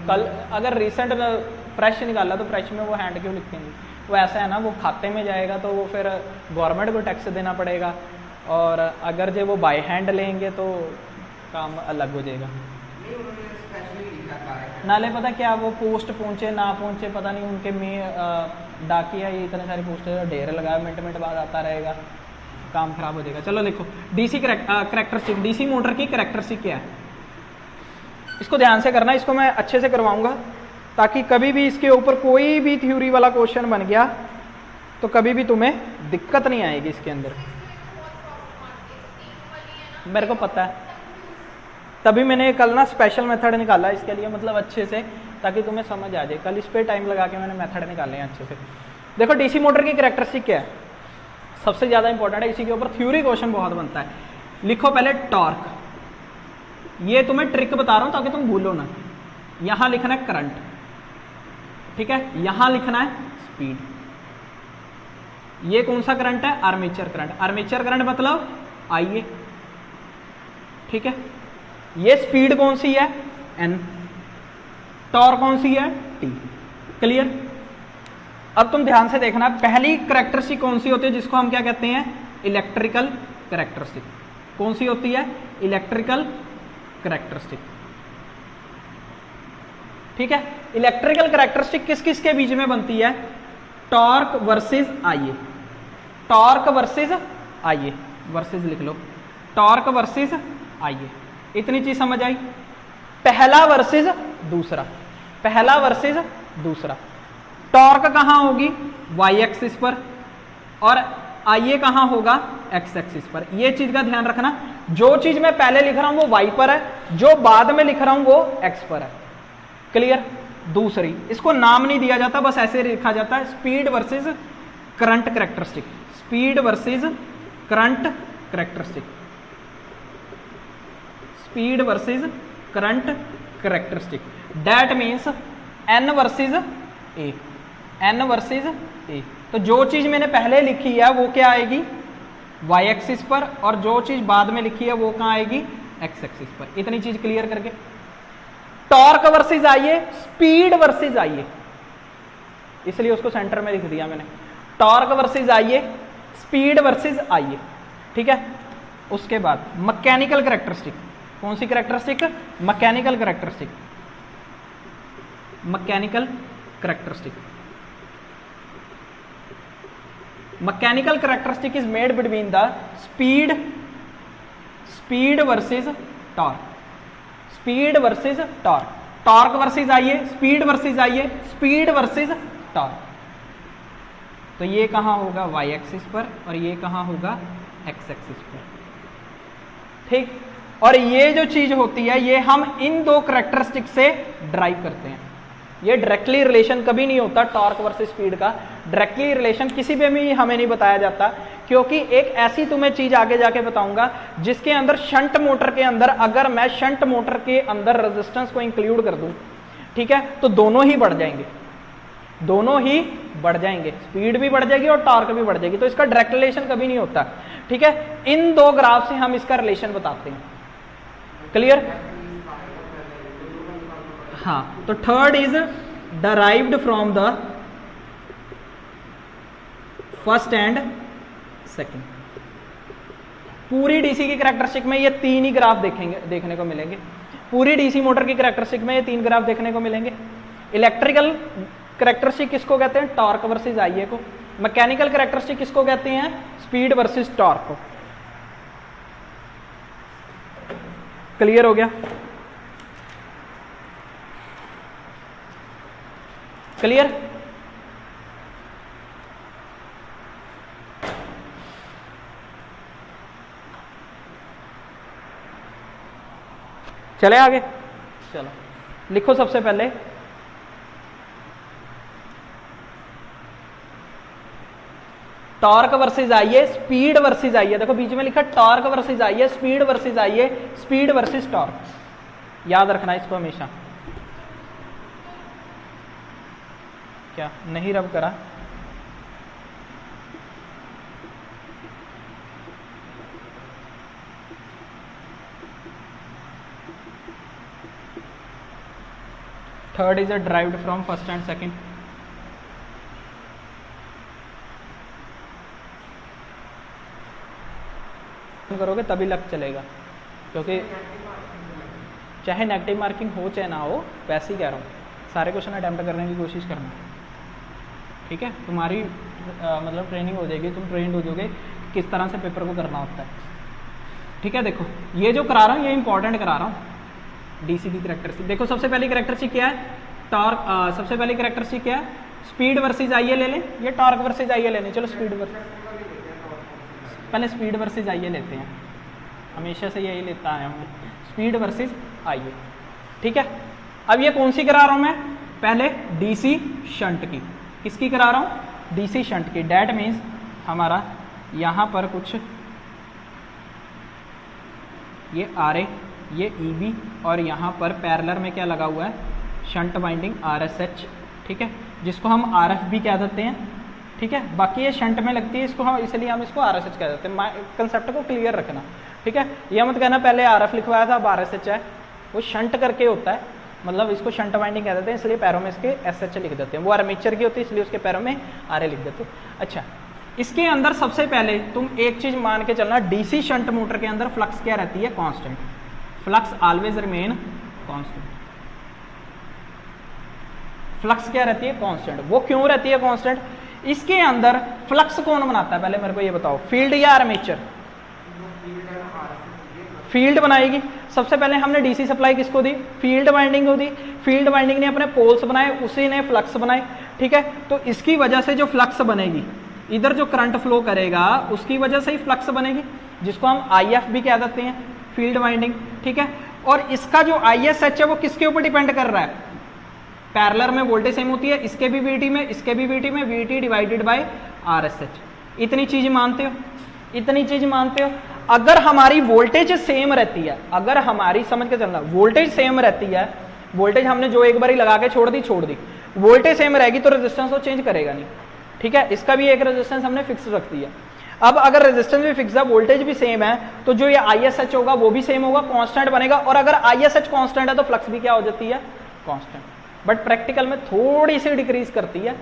कल अगर रिसेंट फ्रेश निकाला तो फ्रेश में वो हैंड क्यों लिखेंगे, वो ऐसा है ना, वो खाते में जाएगा तो वो फिर गवर्नमेंट को टैक्स देना पड़ेगा, और अगर जो वो बाय हैंड लेंगे तो काम अलग हो जाएगा। नाले पता क्या, वो पोस्ट पहुंचे ना पहुंचे पता नहीं, उनके में डाकिया ये इतने सारी पोस्ट ढेर लगाया, मिनट बाद आता रहेगा, काम खराब हो जाएगा। चलो लिखो, डीसी करैक्टरिस्टिक, डीसी मोटर की करैक्टरिस्टिक क्या है, इसको ध्यान से करना, इसको मैं अच्छे से करवाऊंगा ताकि कभी भी इसके ऊपर कोई भी थ्योरी वाला क्वेश्चन बन गया तो कभी भी तुम्हें दिक्कत नहीं आएगी इसके अंदर। मेरे को पता है, तभी मैंने कल ना स्पेशल मेथड निकाला इसके लिए, मतलब अच्छे से, ताकि तुम्हें समझ आ जाए। कल इस पे टाइम लगा के मैंने मेथड निकाले हैं अच्छे से। देखो डीसी मोटर की करैक्टरिस्टिक क्या है, सबसे ज्यादा इंपॉर्टेंट है, इसी के ऊपर थ्योरी क्वेश्चन बहुत बनता है। लिखो पहले टॉर्क, ये तुम्हें ट्रिक बता रहा हूं ताकि तुम भूलो ना। यहां लिखना है करंट, ठीक है, यहां लिखना है स्पीड। ये कौन सा करंट है, आर्मेचर करंट, आर्मेचर करंट मतलब आईए, ठीक है। ये स्पीड कौन सी है, एन, टॉर्क कौन सी है, टी। क्लियर। अब तुम ध्यान से देखना, पहली करैक्टरिस्टिक कौन सी होती है जिसको हम क्या कहते हैं, इलेक्ट्रिकल करैक्टरिस्टिक। कौन सी होती है, इलेक्ट्रिकल करैक्टरिस्टिक, ठीक है। इलेक्ट्रिकल करैक्टरिस्टिक किस किस के बीच में बनती है, टॉर्क वर्सेस आईए, टॉर्क वर्सेस आईए, वर्सेस लिख लो, टॉर्क वर्सेस आईए। इतनी चीज समझ आई, पहला वर्सेस दूसरा, पहला वर्सेस दूसरा। टॉर्क कहां होगी, वाई एक्सिस पर, और आईए कहां होगा, एक्स एक्सिस पर। ये चीज का ध्यान रखना, जो चीज मैं पहले लिख रहा हूं वो वाई पर है, जो बाद में लिख रहा हूं वो एक्स पर है। क्लियर। दूसरी, इसको नाम नहीं दिया जाता, बस ऐसे लिखा जाता है, speed versus current characteristic, speed versus current characteristic, speed versus current characteristic. That means N versus A, N versus A. तो जो चीज मैंने पहले लिखी है वो क्या आएगी, वाई एक्सिस पर, और जो चीज बाद में लिखी है वो कहां आएगी, एक्स एक्सिस पर। इतनी चीज क्लियर करके, torque versus IA, speed versus IA, इसलिए उसको सेंटर में लिख दिया मैंने, torque versus IA, speed versus IA, ठीक है। उसके बाद मैकेनिकल करैक्टरिस्टिक, कौन सी characteristic, mechanical characteristic, mechanical characteristic. Mechanical characteristic is made between the speed, speed versus torque, speed versus torque, torque versus IA, speed versus IA, speed versus torque. तो ये कहां होगा, वाई एक्सिस पर, और ये कहां होगा, एक्स एक्सिस पर, ठीक। और ये जो चीज होती है ये हम इन दो करैक्टरिस्टिक से ड्राइव करते हैं। ये डायरेक्टली रिलेशन कभी नहीं होता टॉर्क वर्सेस स्पीड का, डायरेक्टली रिलेशन किसी पे भी हमें नहीं बताया जाता, क्योंकि एक ऐसी तुम्हें चीज आगे जाके बताऊंगा जिसके अंदर शंट मोटर के अंदर, अगर मैं शंट मोटर के अंदर रेजिस्टेंस को इंक्लूड कर दूं, ठीक है, तो दोनों ही बढ़ जाएंगे, दोनों ही बढ़ जाएंगे, स्पीड भी बढ़ जाएगी और टॉर्क भी बढ़ जाएगी। तो इसका डायरेक्ट रिलेशन कभी नहीं होता, ठीक है। इन दो ग्राफ से हम इसका रिलेशन बताते हैं। क्लियर। हाँ, तो third is derived from the first and second. पूरी डीसी की करैक्टरिस्टिक में ये तीन ही ग्राफ देखने को मिलेंगे, पूरी डीसी मोटर की करैक्टरिस्टिक में ये तीन ग्राफ देखने को मिलेंगे। इलेक्ट्रिकल करैक्टरिस्टिक किसको कहते हैं, टॉर्क वर्सेस आईए को। मैकेनिकल करैक्टरिस्टिक किसको कहते हैं, स्पीड वर्सेस टॉर्क को। क्लियर हो गया। क्लियर। चले आगे, चलो। लिखो सबसे पहले टॉर्क वर्सेस आई है, स्पीड वर्सेस आई है। देखो बीच में लिखा टॉर्क वर्सेस आई है, स्पीड वर्सेस आई है, स्पीड वर्सेस टॉर्क, याद रखना इसको हमेशा। क्या नहीं रब करा? Third is derived from first and second. करोगे तभी लग चलेगा, क्योंकि चाहे नेगेटिव मार्किंग हो चाहे ना हो, वैसे ही कह रहा हूँ, सारे क्वेश्चन अटेम्प्ट करने की कोशिश करना, ठीक है? तुम्हारी मतलब ट्रेनिंग हो जाएगी, तुम ट्रेंड हो जाओगे किस तरह से पेपर को करना होता है, ठीक है? देखो ये जो करा रहा हूँ ये इंपॉर्टेंट करा रहा हूँ। डीसी की कैरेक्टरिस्टिक देखो, सबसे पहली कैरेक्टरिस्टिक क्या है? टॉर्क। सबसे पहली कैरेक्टरिस्टिक क्या है? स्पीड वर्सेज आइए ले लें, ये टॉर्क वर्सेज आइए ले लें। चलो स्पीड वर्सेज, पहले स्पीड वर्सेज आइए लेते हैं, हमेशा से यही लेता आया हूँ, स्पीड वर्सेज आइए, ठीक है? अब ये कौन सी करा रहा हूँ मैं? पहले डीसी शंट की। किसकी करा रहा हूँ? डीसी शंट की। डैट मीन्स हमारा यहाँ पर कुछ ये आरए, ये ईबी, और यहाँ पर पैरेलल में क्या लगा हुआ है? शंट वाइंडिंग आरएसएच, ठीक है? जिसको हम आरएफ भी कह देते हैं, ठीक है? बाकी ये शंट में लगती है, इसको हम इसलिए हम इसको आरएसएच कह देते हैं। कंसेप्ट को क्लियर रखना, ठीक है? यह मत कहना पहले आरएफ लिखवाया था अब आरएसएच है, वो शंट करके होता है, मतलब इसको शंट वाइंडिंग कह देते हैं, इसलिए पैरों में इसके एसएच लिख देते हैं। वो आर्मेचर की होती है इसलिए उसके पैरों में आरए लिख देते हैं। अच्छा, इसके अंदर सबसे पहले तुम एक चीज मान के चलना, डीसी शंट मोटर के अंदर फ्लक्स क्या रहती है? Constant. Flux always remain constant. Flux क्या रहती है? कांस्टेंट। वो क्यों रहती है कांस्टेंट? इसके अंदर फ्लक्स कौन बनाता है? पहले मेरे को ये बताओ, फील्ड या आर्मेचर? फील्ड बनाएगी। सबसे पहले हमने डीसी सप्लाई किसको दी? फील्ड वाइंडिंग को दी। फील्ड वाइंडिंग ने अपने पोल्स बनाए, उसी ने फ्लक्स बनाए, ठीक है? तो इसकी वजह से जो फ्लक्स बनेगी, इधर जो करंट फ्लो करेगा उसकी वजह से ही फ्लक्स बनेगी, जिसको हम आईएफ भी कह देते हैं, फील्ड वाइंडिंग, ठीक है? और इसका जो आईएसएच है वो किसके ऊपर डिपेंड कर रहा है? पैरेलल में वोल्टेज सेम होती है, इसके भी वीटी में, इसके भी वीटी में, वीटी डिवाइडेड बाय आरएसएच। इतनी चीज मानते हो? इतनी चीज मानते हो? अगर हमारी वोल्टेज सेम रहती है, अगर हमारी, समझ के चलना, वोल्टेज सेम रहती है, वोल्टेज हमने जो एक बार ही लगा के छोड़ दी, वोल्टेज सेम रहेगी तो रेजिस्टेंस तो चेंज करेगा नहीं, ठीक है? इसका भी एक रेजिस्टेंस हमने फिक्स रख दिया। अब अगर रेजिस्टेंस भी फिक्स है, वोल्टेज भी सेम है, तो जो ये आईएसएच होगा वो भी सेम होगा, कांस्टेंट बनेगा। और अगर आईएसएच कांस्टेंट है तो फ्लक्स भी क्या हो जाती है? कांस्टेंट। बट प्रैक्टिकल में थोड़ी सी डिक्रीज करती है,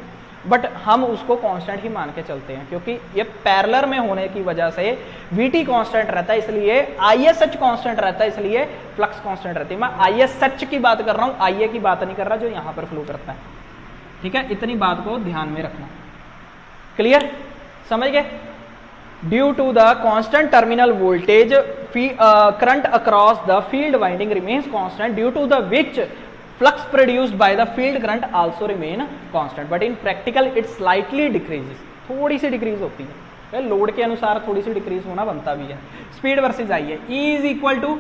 बट हम उसको कांस्टेंट ही मान के चलते हैं, क्योंकि ये पैरेलल में होने की वजह से वीटी कांस्टेंट रहता है, इसलिए आईएसएच कांस्टेंट रहता है, इसलिए फ्लक्स कांस्टेंट रहती है। मैं आईएसएच की बात कर रहा हूं, आईए की बात नहीं कर रहा जो यहां पर फ्लो करता है, ठीक है? इतनी बात को ध्यान में रखना। क्लियर? समझ गए? Due to the constant terminal voltage current across the field winding remains constant, due to the which flux produced by the field current also remain constant, but in practical it slightly decreases, थोड़ी सी decrease होती है, load के अनुसार थोड़ी सी decrease होना बनता भी है। स्पीड वर्सेज आई है, E इज इक्वल टू,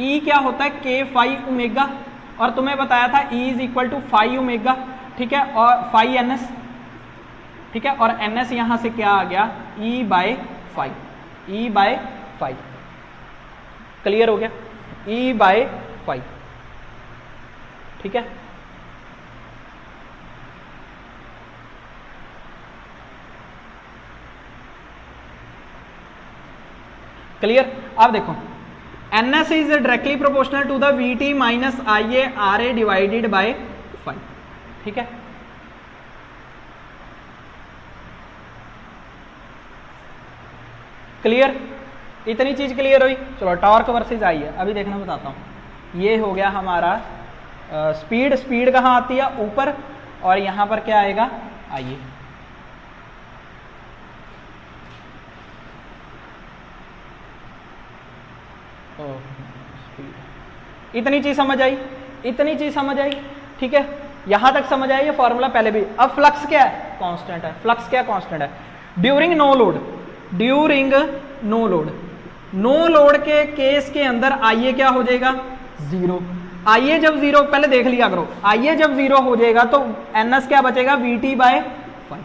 ई क्या होता है? K फाई ओमेगा, और तुम्हें बताया था E is equal to phi omega, ठीक है? और फाई एनएस, ठीक है? और एनएस यहां से क्या आ गया? E by phi, E by phi. Clear हो गया? E बाय फाई, ठीक है? क्लियर? अब देखो, NS is directly proportional to the VT minus IA RA divided by 5, ठीक है? क्लियर? इतनी चीज क्लियर हुई? चलो टॉर्क वर्सेस आईए अभी देखना बताता हूं। ये हो गया हमारा स्पीड। स्पीड कहाँ आती है? ऊपर, और यहां पर क्या आएगा? आइए, इतनी चीज समझ आई? इतनी चीज समझ आई, ठीक है? यहां तक समझ आई ये फॉर्मूला पहले भी। अब फ्लक्स क्या है? कांस्टेंट है। फ्लक्स क्या कांस्टेंट है? During no load, during no load, no load के केस के अंदर आइए क्या हो जाएगा? जीरो। आइए जब जीरो, पहले देख लिया करो, आइए जब जीरो हो जाएगा तो एनएस क्या बचेगा, वीटी बाय 5।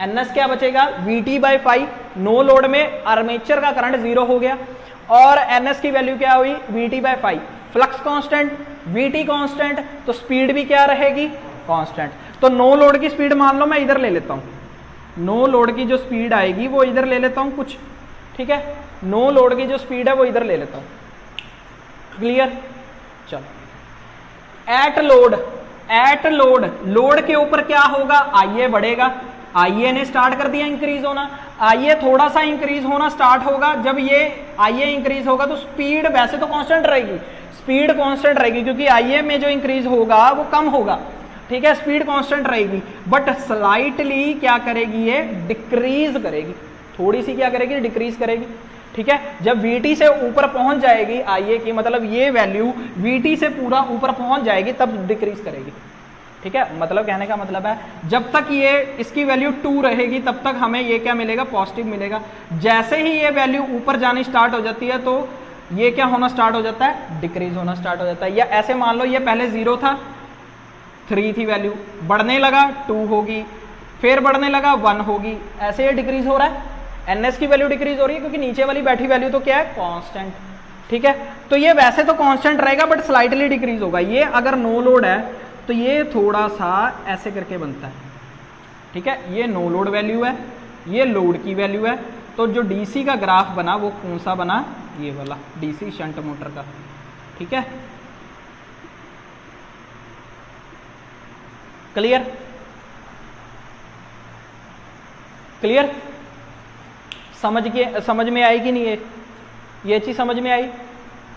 एनएस क्या बचेगा, वीटी बाय 5। नो लोड में आर्मेचर का करंट जीरो हो गया और एनएस की वैल्यू क्या हुई, VT by 5। Flux constant, VT constant, तो स्पीड भी क्या रहेगी, कांस्टेंट। तो नो लोड की स्पीड मान लो मैं इधर ले लेता हूं, नो लोड की जो स्पीड आएगी वो इधर ले लेता हूं कुछ, ठीक है, नो लोड की जो स्पीड है वो इधर ले लेता हूं, क्लियर। चलो at load, at load, load के ऊपर क्या होगा, आईए बढ़ेगा। आईए ने स्टार्ट कर दिया इंक्रीज होना, आईए थोड़ा सा इंक्रीज होना स्टार्ट होगा। जब ये आईए इंक्रीज होगा तो स्पीड वैसे तो कांस्टेंट रहेगी, स्पीड कांस्टेंट रहेगी क्योंकि आईए में जो इंक्रीज होगा वो कम होगा, ठीक है, स्पीड कांस्टेंट रहेगी, बट स्लाइटली क्या करेगी, ये डिक्रीज करेगी, थोड़ी सी क्या करेगी, डिक्रीज करेगी, ठीक है। जब VT से ऊपर पहुंच जाएगी आईए की, मतलब ये वैल्यू VT से पूरा ऊपर पहुंच जाएगी तब डिक्रीज करेगी, ठीक है। मतलब कहने का मतलब है जब तक ये इसकी वैल्यू 2 रहेगी तब तक हमें ये क्या मिलेगा, पॉजिटिव मिलेगा। जैसे ही ये वैल्यू ऊपर जानी स्टार्ट हो जाती है तो ये क्या होना स्टार्ट हो जाता है, डिक्रीज होना स्टार्ट हो जाता है। या ऐसे मान लो ये पहले 0 था, 3 थी वैल्यू, बढ़ने लगा 2 होगी, फिर बढ़ने लगा 1 होगी, ऐसे ये डिक्रीज हो रहा है। एनएस की वैल्यू डिक्रीज हो रही है क्योंकि नीचे वाली बैठी वैल्यू तो क्या है, कांस्टेंट, ठीक है। तो ये वैसे तो कांस्टेंट रहेगा बट स्लाइटली डिक्रीज होगा। ये अगर नो लोड है तो ये थोड़ा सा ऐसे करके बनता है, ठीक है। ये नो लोड वैल्यू है, ये लोड की वैल्यू है, तो जो डीसी का ग्राफ बना वो कौन सा बना, ये वाला डीसी शंट मोटर का, ठीक है, क्लियर, क्लियर, समझ में आई कि नहीं, ये चीज समझ में आई।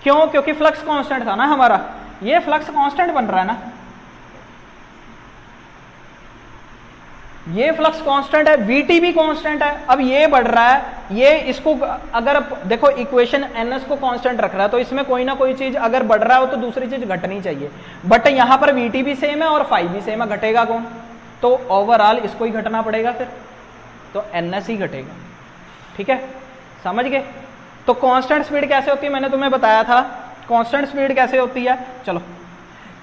क्यों, क्योंकि फ्लक्स कांस्टेंट था ना हमारा, ये फ्लक्स कांस्टेंट बन रहा है ना, ये फ्लक्स कांस्टेंट है, वीटी भी कांस्टेंट है। अब ये बढ़ रहा है, ये इसको अगर देखो इक्वेशन एनएस को कांस्टेंट रख रहा है तो इसमें कोई ना कोई चीज अगर बढ़ रहा हो तो दूसरी चीज घटनी चाहिए, बट यहां पर वीटी भी सेम है और फाई भी सेम है, घटेगा कौन, तो ओवरऑल इसको ही घटना पड़ेगा, फिर तो एनएस ही घटेगा, ठीक है, समझ गए। तो कांस्टेंट स्पीड कैसे होती है, मैंने तुम्हें बताया था कांस्टेंट स्पीड कैसे होती है, चलो,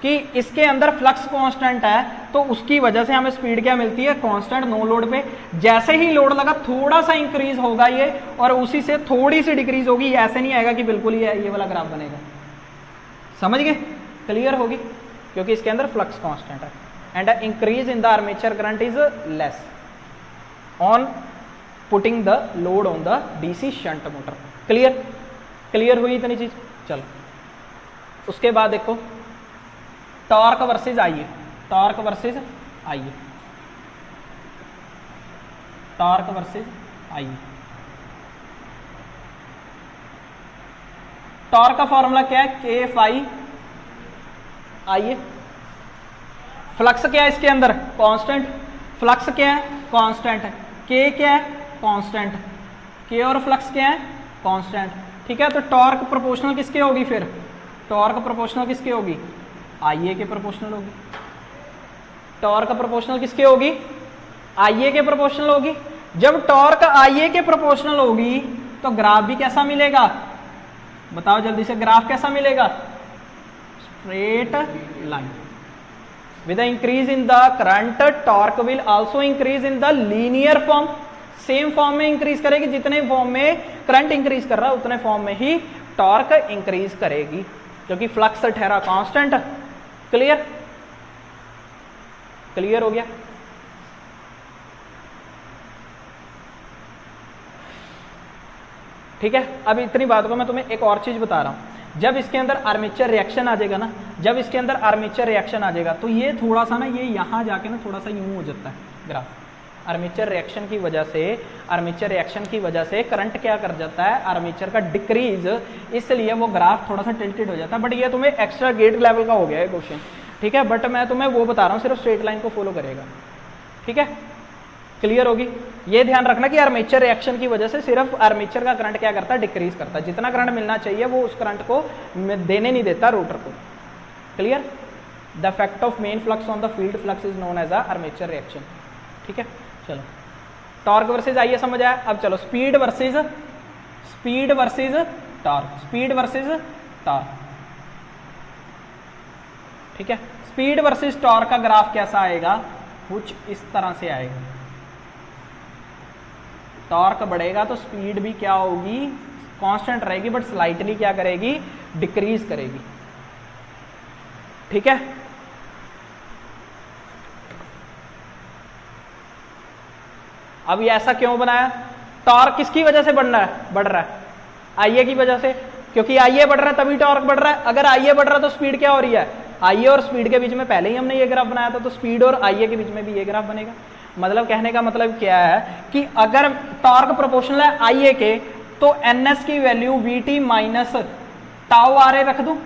कि इसके अंदर फ्लक्स कांस्टेंट है तो उसकी वजह से हमें स्पीड क्या मिलती है, कांस्टेंट नो लोड पे। जैसे ही लोड लगा थोड़ा सा इंक्रीज होगा ये और उसी से थोड़ी सी डिक्रीज होगी, ऐसे नहीं आएगा कि बिल्कुल ही ये वाला ग्राफ बनेगा, समझ गए, क्लियर होगी, क्योंकि इसके अंदर फ्लक्स कांस्टेंट है। And increase in the armature current is less on putting the load on the DC shunt motor, clear, clear हुई इतनी चीज। चलो उसके बाद देखो टॉर्क वर्सेस आइए, टॉर्क वर्सेस आइए, टॉर्क वर्सेस आइए। टॉर्क का फॉर्मूला क्या है, के फाई आइए। फ्लक्स क्या है इसके अंदर, कांस्टेंट, फ्लक्स क्या है, कांस्टेंट है, के क्या है, कांस्टेंट, के और फ्लक्स क्या है, कांस्टेंट, ठीक है। तो टॉर्क प्रोपोर्शनल किसके होगी, फिर टॉर्क प्रोपोर्शनल किसके होगी, आईए के प्रोपोर्शनल होगी। टॉर्क प्रोपोर्शनल किसके होगी, आईए के प्रोपोर्शनल होगी। जब टॉर्क आईए के प्रोपोर्शनल होगी तो ग्राफ भी कैसा मिलेगा, बताओ जल्दी से, ग्राफ कैसा मिलेगा, straight line. With increase in the current torque will also increase in the linear form, same form में इंक्रीज करेगी, जितने फॉर्म में करंट इंक्रीज कर रहा है उतने फॉर्म में ही टॉर्क इंक्रीज करेगी, क्योंकि फ्लक्स ठहरा कांस्टेंट, क्लियर, क्लियर हो गया। ठीक है, अब इतनी बात को मैं तुम्हें एक और चीज बता रहा हूं, जब इसके अंदर आर्मेचर रिएक्शन आ जाएगा ना, जब इसके अंदर आर्मेचर रिएक्शन आ जाएगा तो ये थोड़ा सा ना, ये यहां जाके ना थोड़ा सा यूं हो जाता है ग्राफ, आर्मेचर रिएक्शन की वजह से, आर्मेचर रिएक्शन की वजह से करंट क्या कर जाता है, आर्मेचर का डिक्रीज, इसलिए वो ग्राफ थोड़ा सा टिल्टेड हो जाता है। बट ये तुम्हें एक्स्ट्रा गेट लेवल का हो गया है क्वेश्चन, ठीक है, बट मैं तुम्हें वो बता रहा हूँ, सिर्फ स्ट्रेट लाइन को फॉलो करेगा, ठीक है, क्लियर होगी। ये ध्यान रखना कि आर्मेचर रिएक्शन की वजह से सिर्फ आर्मेचर का करंट क्या करता है, डिक्रीज करता है, जितना करंट मिलना चाहिए वो उस करंट को देने नहीं देता रोटर को, clear. The effect of main flux on the field flux is known as a armature reaction, ठीक है। चलो टॉर्क वर्सेज आइए समझ आया। अब चलो speed versus torque, speed versus torque. ठीक है। स्पीड वर्सेस टॉर्क का ग्राफ कैसा आएगा, कुछ इस तरह से आएगा। टॉर्क बढ़ेगा तो स्पीड भी क्या होगी, कांस्टेंट रहेगी, बट स्लाइटली क्या करेगी, डिक्रीज करेगी। ठीक है। अब ये ऐसा क्यों बनाया, टॉर्क किसकी वजह से बढ़ रहा है, आईए की वजह से, क्योंकि आईए बढ़ रहा है तभी टॉर्क बढ़ रहा है। अगर आईए बढ़ रहा है तो स्पीड क्या हो रही है, आईए और स्पीड के बीच में पहले ही हमने ये ग्राफ बनाया था, तो स्पीड और आईए के बीच में भी ये ग्राफ बनेगा। मतलब कहने का मतलब क्या है कि अगर टॉर्क प्रोपोर्शनल है आईए के, तो एनएस की value VT minus tau R A रख दूं,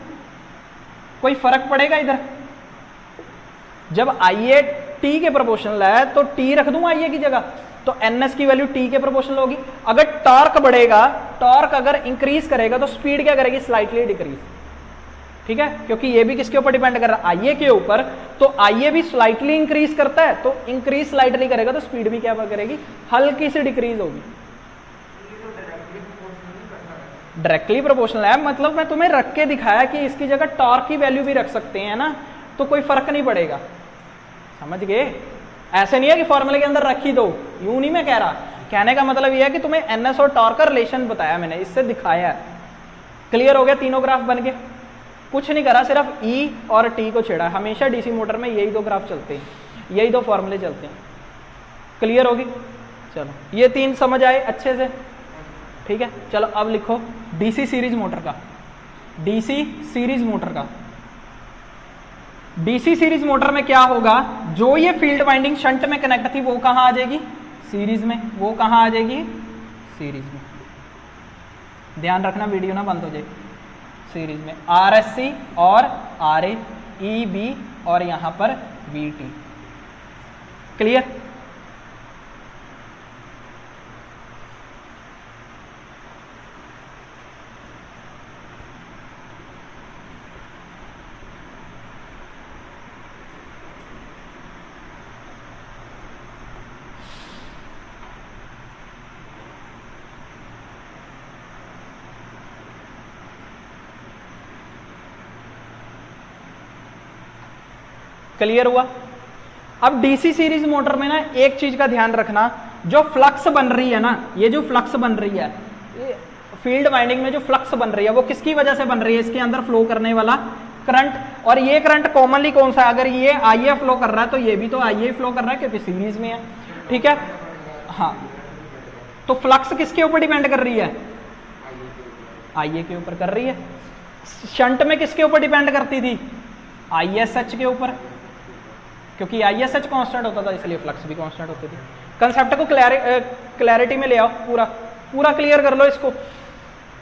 कोई फर्क पड़ेगा इधर। जब आईए टी के प्रोपोर्शनल है तो टी रख दूं आईए की जगह, तो एनएस की वैल्यू टी के प्रोपोर्शनल होगी। अगर टॉर्क बढ़ेगा, टॉर्क अगर इंक्रीज करेगा तो स्पीड क्या करेगी, स्लाइटली डिक्रीज। ठीक है, क्योंकि ये भी किसके ऊपर डिपेंड कर रहा है, आईए के ऊपर। तो आईए भी स्लाइटली इंक्रीज करता है, तो इंक्रीज स्लाइटली करेगा तो स्पीड भी क्या करेगी, हल्की सी डिक्रीज होगी। डायरेक्टली प्रोपोर्शनल है, मतलब मैं तुम्हें रख के दिखाया कि इसकी जगह टॉर्क की वैल्यू भी रख सकते हैं ना, तो कोई फर्क नहीं पड़ेगा। समझ गए, ऐसे नहीं है कि फॉर्मूले के अंदर रख ही दो, यूं नहीं मैं कह रहा। कहने का मतलब यह है कि तुम्हें एनएस और टॉर्क का रिलेशन बताया मैंने, इससे दिखाया है। क्लियर हो गया, तीनों ग्राफ बन गए, कुछ नहीं करा, सिर्फ ई और टी को छेड़ा। हमेशा डीसी मोटर में यही दो ग्राफ चलते हैं, यही दो फॉर्मूले चलते हैं। क्लियर होगी, चलो ये तीन समझ आए अच्छे से। ठीक है, चलो अब लिखो डीसी सीरीज मोटर का, डीसी सीरीज मोटर का। डीसी सीरीज मोटर में क्या होगा, जो ये फील्ड वाइंडिंग शंट में कनेक्ट थी वो कहां आ जाएगी, सीरीज में। वो कहां आ जाएगी, सीरीज में। ध्यान रखना वीडियो ना बंद हो जाए। सीरीज में आरएससी और आरए, ई बी और यहां पर वीटी। क्लियर। क्लियर हुआ। अब डीसी सीरीज मोटर में ना एक चीज का ध्यान रखना, जो फ्लक्स बन रही है ना, ये जो फ्लक्स बन रही है, फील्ड वाइंडिंग में जो फ्लक्स बन रही है वो किसकी वजह से बन रही है, इसके अंदर फ्लो करने वाला करंट। और ये करंट कॉमनली कौन सा है, अगर ये आईए फ्लो कर रहा है तो ये भी तो आईए फ्लो कर रहा है, क्योंकि सीरीज में है। ठीक है, हाँ, तो फ्लक्स किसके ऊपर डिपेंड कर रही है, आईए के ऊपर कर रही है। शंट में किसके ऊपर डिपेंड करती थी, आईएसएच के ऊपर, क्योंकि आईएसएच कांस्टेंट होता था इसलिए फ्लक्स भी कांस्टेंट होती थी। कंसेप्ट को क्लैरिटी में ले आओ, पूरा पूरा क्लियर कर लो इसको।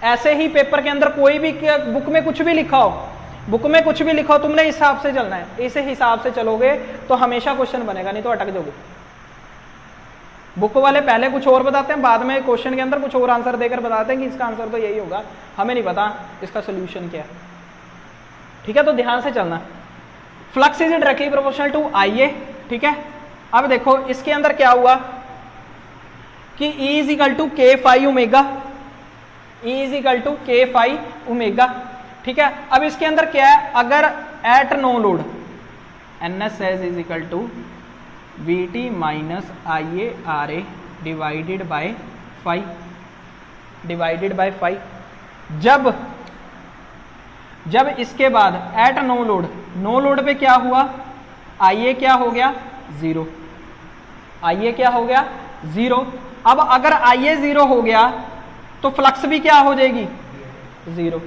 ऐसे ही पेपर के अंदर कोई भी बुक में कुछ भी लिखा हो, बुक में कुछ भी लिखा हो, तुमने इस हिसाब से चलना है। इसे हिसाब से चलोगे तो हमेशा क्वेश्चन बनेगा, नहीं तो अटक जाओगे। बुक वाले पहले कुछ और बताते हैं, बाद में क्वेश्चन के अंदर कुछ और आंसर देकर बताते हैं कि इसका आंसर तो यही होगा, हमें नहीं पता इसका सोल्यूशन क्या है। ठीक है, तो ध्यान से चलना। Flux is directly proportional to IA. ठीक है, अब देखो इसके अंदर क्या हुआ कि E is equal to K phi omega, E is equal to K phi omega. ठीक है, अब इसके अंदर क्या है, अगर at no load NS is equal to VT minus IA R A divided by phi. जब इसके बाद एट नो लोड पे क्या हुआ, आईए क्या हो गया, जीरो। आईए क्या हो गया, जीरो। अब अगर आईए जीरो हो गया तो फ्लक्स भी क्या हो जाएगी, जीरो।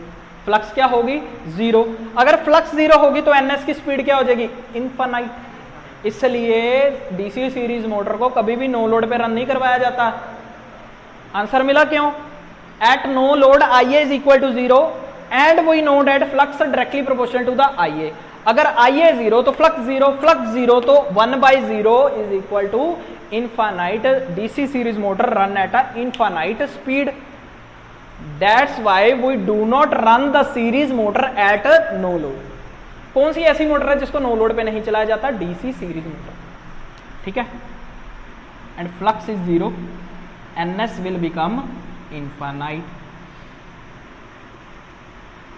फ्लक्स क्या होगी, जीरो। अगर फ्लक्स जीरो होगी तो एनएस की स्पीड क्या हो जाएगी, इनफाइनाइट। इसलिए डीसी सीरीज मोटर को कभी भी नो लोड पे रन नहीं करवाया जाता। आंसर मिला क्यों, at no load IA is equal to zero and we know that flux directly proportional to the IA. अगर आईए जीरो तो फ्लक्स जीरो तो 1/0 is equal to infinite. DC series motor run at a infinite speed, that's why we do not run the series motor at no load. कौन सी ऐसी motor है जिसको no load पे नहीं चलाया जाता, डीसी सीरीज मोटर। ठीक है, and flux is zero, NS will become infinite.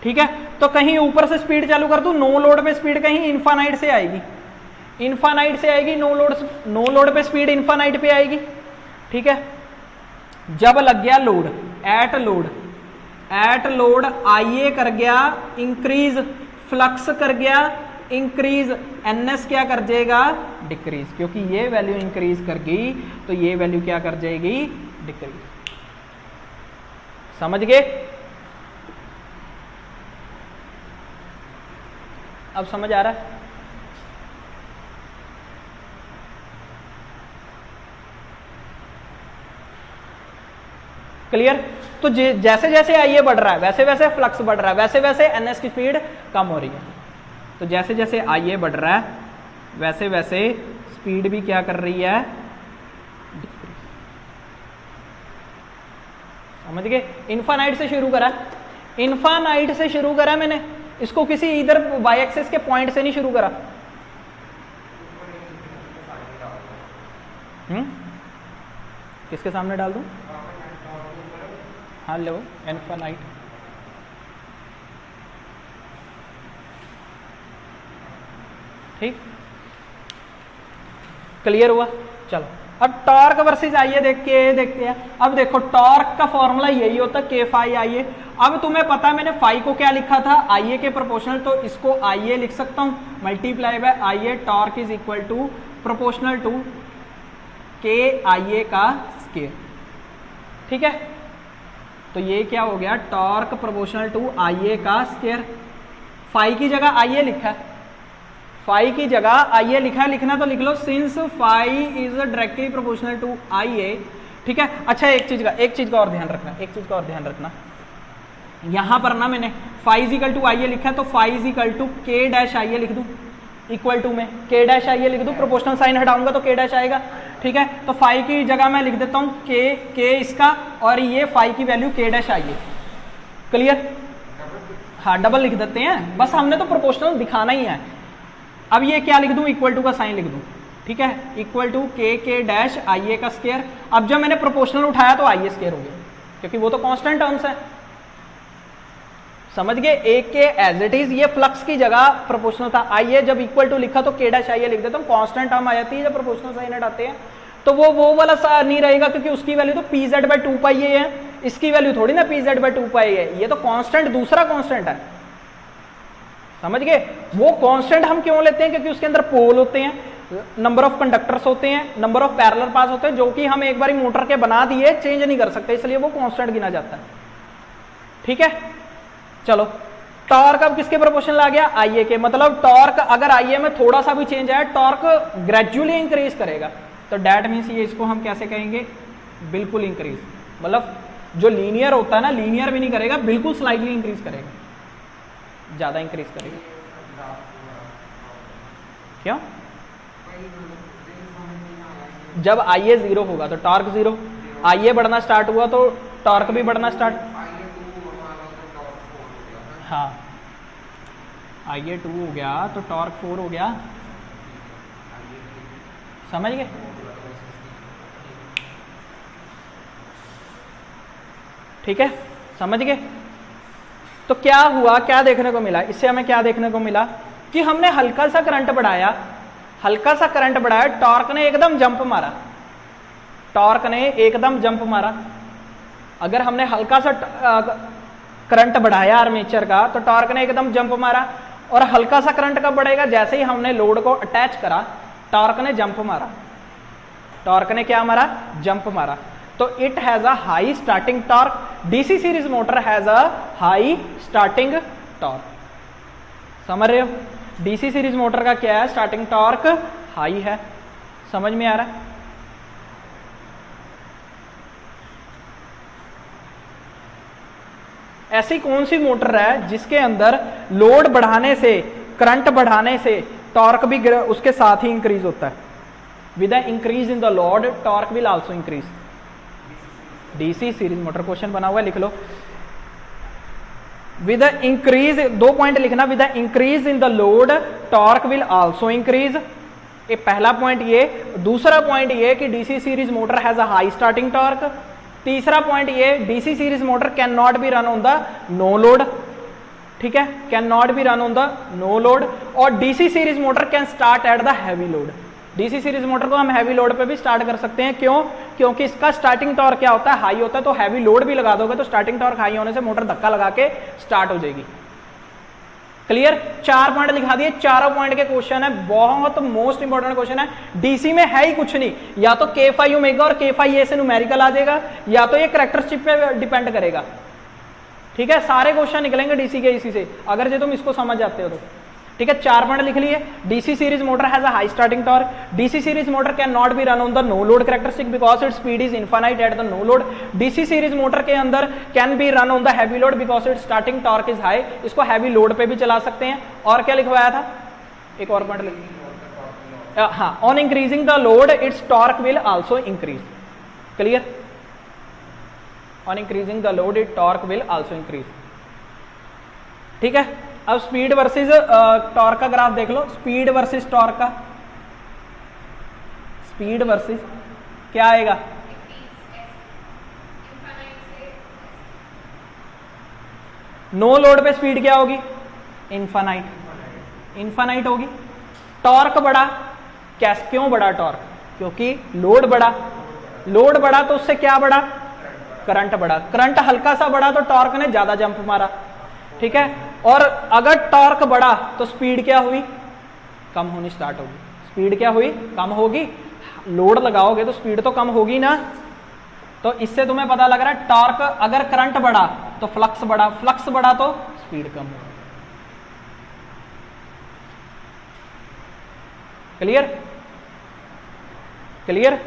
ठीक है, तो कहीं ऊपर से स्पीड चालू कर दूं, नो लोड पे स्पीड कहीं इन्फानाइट से आएगी, इन्फानाइट से आएगी, नो लोड पे स्पीड इन्फानाइट पे आएगी। ठीक है, जब लग गया लोड, एट लोड आईए कर गया इंक्रीज, फ्लक्स कर गया इंक्रीज, एनएस क्या कर जाएगा, डिक्रीज, क्योंकि ये वैल्यू इंक्रीज कर गई तो ये वैल्यू क्या कर जाएगी, डिक्रीज। समझ गए? अब समझ आ रहा है? क्लियर? तो जैसे जैसे आईए बढ़ रहा है वैसे वैसे फ्लक्स बढ़ रहा है, वैसे वैसे एनएस की स्पीड कम हो रही है। तो जैसे जैसे आईए बढ़ रहा है वैसे वैसे स्पीड भी क्या कर रही है, समझ गए? इन्फानाइट से शुरू करा, इन्फानाइट से शुरू करा मैंने, इसको किसी इधर वाई एक्सिस के पॉइंट से नहीं शुरू करा। किसके सामने डाल दूं? हाँ लो, इन्फानाइट। ठीक, क्लियर हुआ? चलो अब टॉर्क वर्सेस आईए देखते हैं। अब देखो टॉर्क का फॉर्मूला यही होता है, के फाई आईए। अब तुम्हें पता है मैंने फाई को क्या लिखा था, आईए के प्रोपोर्शनल, तो इसको आईए लिख सकता हूं, multiply by IA, torque is equal to proportional to K IA का स्क्वायर। ठीक है, तो ये क्या हो गया, टॉर्क प्रोपोर्शनल टू आईए का स्क्वायर। फाई की जगह आईए लिखा है, फाई की जगह आईए लिखा है, लिखना तो लिख लो, since phi is directly proportional to IA. ठीक है, अच्छा एक चीज का और ध्यान रखना, यहां पर ना मैंने फाई इज इक्वल टू आईए लिखा है, तो फाई इज इक्वल टू के डैश आईए लिख दूं, इक्वल टू में के डैश आईए लिख दूं, प्रोपोर्शनल साइन हटाऊंगा तो के डैश आएगा। ठीक है, तो फाई की जगह मैं लिख देता हूं के इसका, और ये फाई की वैल्यू के डैश आईए। क्लियर? हाँ, डबल लिख देते हैं, बस हमने तो प्रोपोर्शनल दिखाना ही है। अब ये क्या लिख दूं, इक्वल टू का साइन लिख दूं। ठीक है, इक्वल टू के डैश आईए का स्क्वायर। अब जब मैंने प्रोपोर्शनल उठाया तो आईए स्क्वायर हो गया, क्योंकि वो तो कांस्टेंट टर्म्स है। समझ गए? एक के एज इट इज, ये फ्लक्स की जगह प्रोपोर्शनल था, आईए जब इक्वल टू लिखा तो के डैश आईए लिख देता हूं, कांस्टेंट टर्म आ जाती है जब प्रोपोर्शनल साइन हटाते हैं, तो वो वाला नहीं रहेगा, क्योंकि उसकी वैल्यू तो पी जेड बाई 2 पाई है, इसकी वैल्यू थोड़ी ना पी जेड बाई 2 पाई है, ये तो कांस्टेंट, दूसरा कांस्टेंट है। समझ गए? वो कांस्टेंट हम क्यों लेते हैं, क्योंकि उसके अंदर पोल होते हैं, नंबर ऑफ कंडक्टर्स होते हैं, नंबर ऑफ पैरेलल पास होते हैं, जो कि हम एक बार मोटर के बना दिए चेंज नहीं कर सकते, इसलिए वो कांस्टेंट गिना जाता है। ठीक है, चलो टॉर्क अब किसके प्रोपोर्शनल आ गया, आईए के। मतलब टॉर्क अगर आईए में थोड़ा सा भी चेंज आया, टॉर्क ग्रेजुअली इंक्रीज करेगा, तो डेट मीन्स ये इसको हम कैसे कहेंगे, बिल्कुल इंक्रीज। मतलब जो लीनियर होता है ना, लीनियर भी नहीं करेगा, बिल्कुल स्लाइटली इंक्रीज करेगा, ज्यादा इंक्रीज करेगा। क्यों? जब आईए 0 होगा तो टॉर्क 0, आईए बढ़ना स्टार्ट हुआ तो टॉर्क भी बढ़ना स्टार्ट। हाँ, आईए 2 हो गया तो टॉर्क 4 हो गया। समझ गए? ठीक है, समझ गए? तो क्या हुआ, क्या देखने को मिला इससे, हमें क्या देखने को मिला कि हमने हल्का सा करंट बढ़ाया, टॉर्क ने एकदम जंप मारा, अगर हमने हल्का सा करंट बढ़ाया आर्मेचर का, तो टॉर्क ने एकदम जंप मारा। और हल्का सा करंट कब बढ़ेगा, जैसे ही हमने लोड को अटैच करा, टॉर्क ने जंप मारा, टॉर्क ने क्या मारा, जंप मारा। तो it has a high starting torque, DC series motor has a high starting torque. समझ रहे हो? डीसी सीरीज मोटर का क्या है, स्टार्टिंग टॉर्क हाई है। समझ में आ रहा है? ऐसी कौन सी मोटर है जिसके अंदर लोड बढ़ाने से, करंट बढ़ाने से टॉर्क भी उसके साथ ही इंक्रीज होता है? With the increase in the load torque will also increase. DC series motor, question बना हुआ है, लिख लो। विद द इंक्रीज, 2 पॉइंट लिखना, with the increase in the load torque will also increase. ये पहला पॉइंट ये। दूसरा पॉइंट ये कि DC series motor has a high starting torque. तीसरा पॉइंट ये, DC series motor can not be run on the no load. ठीक है, can not be run on the no load. और DC series motor can start at the heavy load. DC series motor को हम heavy load पे भी start कर सकते हैं। क्यों? क्योंकि इसका स्टार्टिंग टॉर्क क्या होता है, हाई होता है। तो हैवी लोड भी लगा दोगे तो स्टार्टिंग टॉर्क हाई होने से मोटर धक्का लगा के स्टार्ट हो जाएगी। क्लियर? 4 पॉइंट लिखा दिए, चारों पॉइंट के क्वेश्चन है, बहुत मोस्ट इंपॉर्टेंट क्वेश्चन है। डीसी में है ही कुछ नहीं, या तो के फाई ओमेगा और के फाई ए से न्यूमेरिकल आ जाएगा, या तो ये कैरेक्टरिस्टिक पे डिपेंड करेगा। ठीक है, सारे क्वेश्चन निकलेंगे डीसी के इसी से, अगर जो तुम इसको समझ जाते हो तो। ठीक है, 4 पॉइंट लिख लिए। DC series motor has a high starting torque. DC series motor can not be run on the no load characteristic because its speed is infinite at the no load. DC series motor के अंदर can be run on the heavy load because its starting torque is high. इसको heavy load पे भी चला सकते हैं। और क्या लिखवाया था, एक और पॉइंट लिख, हाँ, on increasing the load it's torque will also increase. Clear? On increasing the load it torque will also increase. ठीक है, अब स्पीड वर्सेस टॉर्क का ग्राफ देख लो। स्पीड वर्सेस टॉर्क का, स्पीड वर्सेस क्या आएगा, नो लोड पे स्पीड क्या होगी, इनफाइनाइट, इनफाइनाइट होगी। टॉर्क बढ़ा, कैसे, क्यों बढ़ा टॉर्क, क्योंकि लोड बढ़ा। लोड बढ़ा तो उससे क्या बढ़ा, करंट बढ़ा। करंट हल्का सा बढ़ा तो टॉर्क ने ज्यादा जंप मारा। ठीक है, और अगर टॉर्क बढ़ा तो स्पीड क्या हुई, कम होनी स्टार्ट होगी। स्पीड क्या हुई, कम होगी। लोड लगाओगे तो स्पीड तो कम होगी ना। तो इससे तुम्हें पता लग रहा है टॉर्क, अगर करंट बढ़ा तो फ्लक्स बढ़ा, फ्लक्स बढ़ा तो स्पीड कम होगी। Clear? Clear?